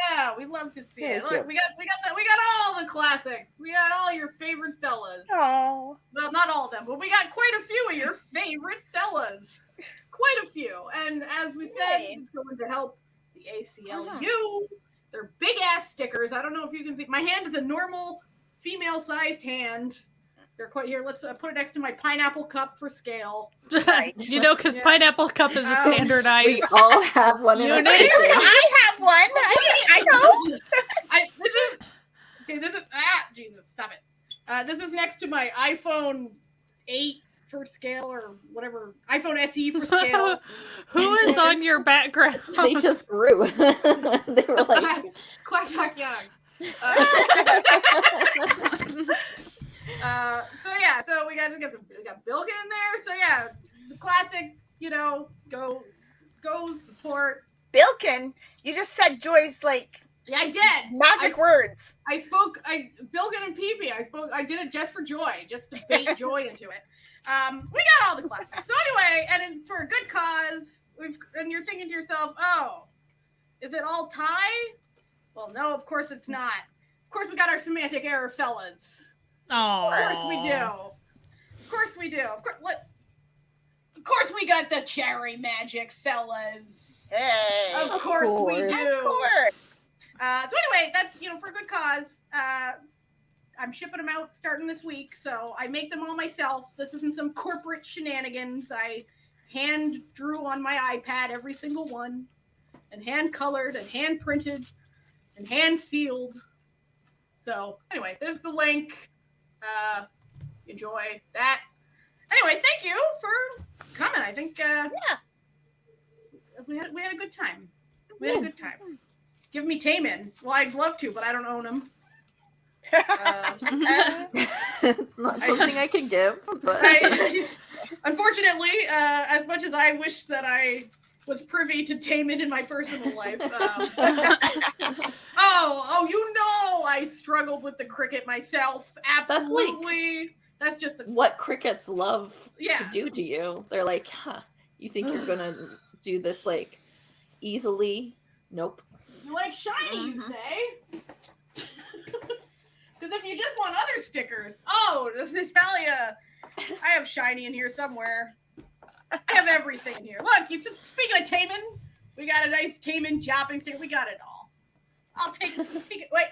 Yeah, we love to see it. Look, cute. we got all the classics. We got all your favorite fellas. Oh. Well, not all of them, but we got quite a few of your favorite fellas. Quite a few. And as we said, it's going to help the ACLU. They're big ass stickers. I don't know if you can see. My hand is a normal female sized hand. They're quite here. Let's put it next to my pineapple cup for scale. You know, because pineapple cup is a standardized. We all have one in our kitchen. I have one. I know. This is Jesus, stop it. This is next to my iPhone 8 for scale or whatever, iPhone SE for scale. Who is on your background? They just grew. They were like Quack Talk Young. So we got Bilkin in there. So yeah, the classic, go support. Bilkin, you just said Joy's like I did. Magic words. Bilkin and Pee-Pee, I did it just for Joy, just to bait Joy into it. We got all the classics. So anyway, and it's for a good cause. And you're thinking to yourself, oh, is it all tie? Well, no, of course it's not. Of course we got our semantic error fellas. Oh, of course we do. Of course we do. Of course we got the cherry magic fellas. Hey. Of course we do. Of course. So anyway, that's for a good cause. I'm shipping them out starting this week, so I make them all myself. This isn't some corporate shenanigans. I hand drew on my iPad every single one, and hand colored, and hand printed, and hand sealed. So anyway, there's the link. Enjoy that. Anyway, thank you for coming. I think we had a good time. We had a good time. Give me Taman. Well, I'd love to, but I don't own him. It's not something I can give, but Unfortunately, as much as I wish that I was privy to tame it in my personal life. You know, I struggled with the cricket myself. Absolutely. That's just what crickets love Yeah. to do to you. They're like, huh, you think you're gonna do this like easily? Nope. You like shiny, you say? Because if you just want other stickers, does this tell you? I have shiny in here somewhere. I have everything in here. Look, speaking of taming, we got a nice taming shopping sticker. We got it all. I'll take it. Wait.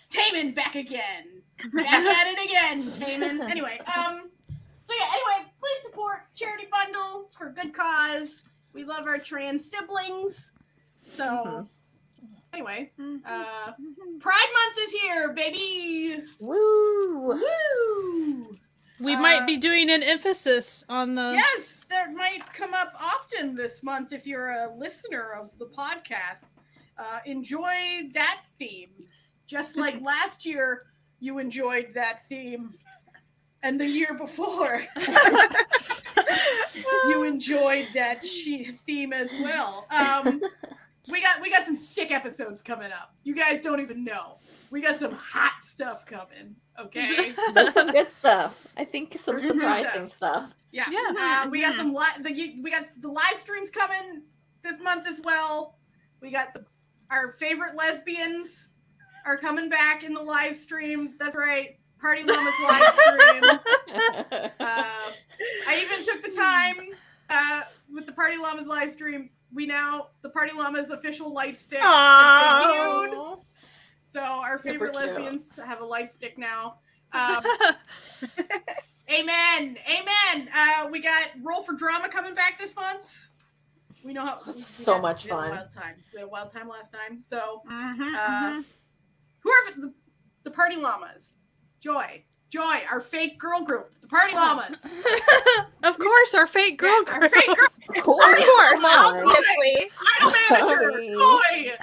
Taman back again. Back at it again, Taman. Anyway, please support charity bundle. It's for a good cause. We love our trans siblings. So, anyway, Pride Month is here, baby. Woo! Woo! We might be doing an emphasis on the... Yes, that might come up often this month if you're a listener of the podcast. Enjoy that theme. Just like last year, you enjoyed that theme. And the year before, you enjoyed that theme as well. We got some sick episodes coming up. You guys don't even know. We got some hot stuff coming. Okay, that's some good stuff. I think some surprising stuff. Yeah. We got some we got the live streams coming this month as well. We got our favorite lesbians are coming back in the live stream. That's right. Party Llama's live stream. I even took the time with the Party Llama's live stream. The Party Llama's official light stick has been viewed. So our favorite lesbians have a light stick now. Amen. We got Roll for Drama coming back this month. We know how so much fun. We had a wild time last time. So who are the Party Llamas? Joy, our fake girl group, the Party Llamas. Of course, our fake girl group. Our fake girl group. Of course, obviously. Idol manager, Joy.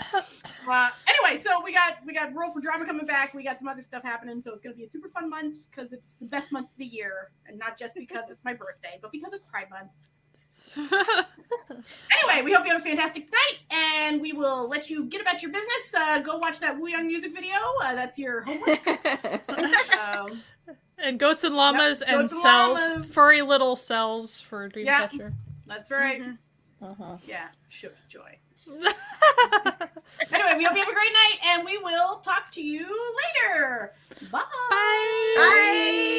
Anyway, so we got Roll for Drama coming back. We got some other stuff happening, so it's gonna be a super fun month because it's the best month of the year, and not just because it's my birthday, but because it's Pride Month. Anyway, we hope you have a fantastic night, and we will let you get about your business. Go watch that Woo Young music video. That's your homework. And goats and llamas Yep, and goats and cells, llamas. furry little cells for Dreamcatcher. That's right. Uh-huh. Yeah, shook Joy. Anyway, we hope you have a great night, and we will talk to you later. Bye. Bye. Bye.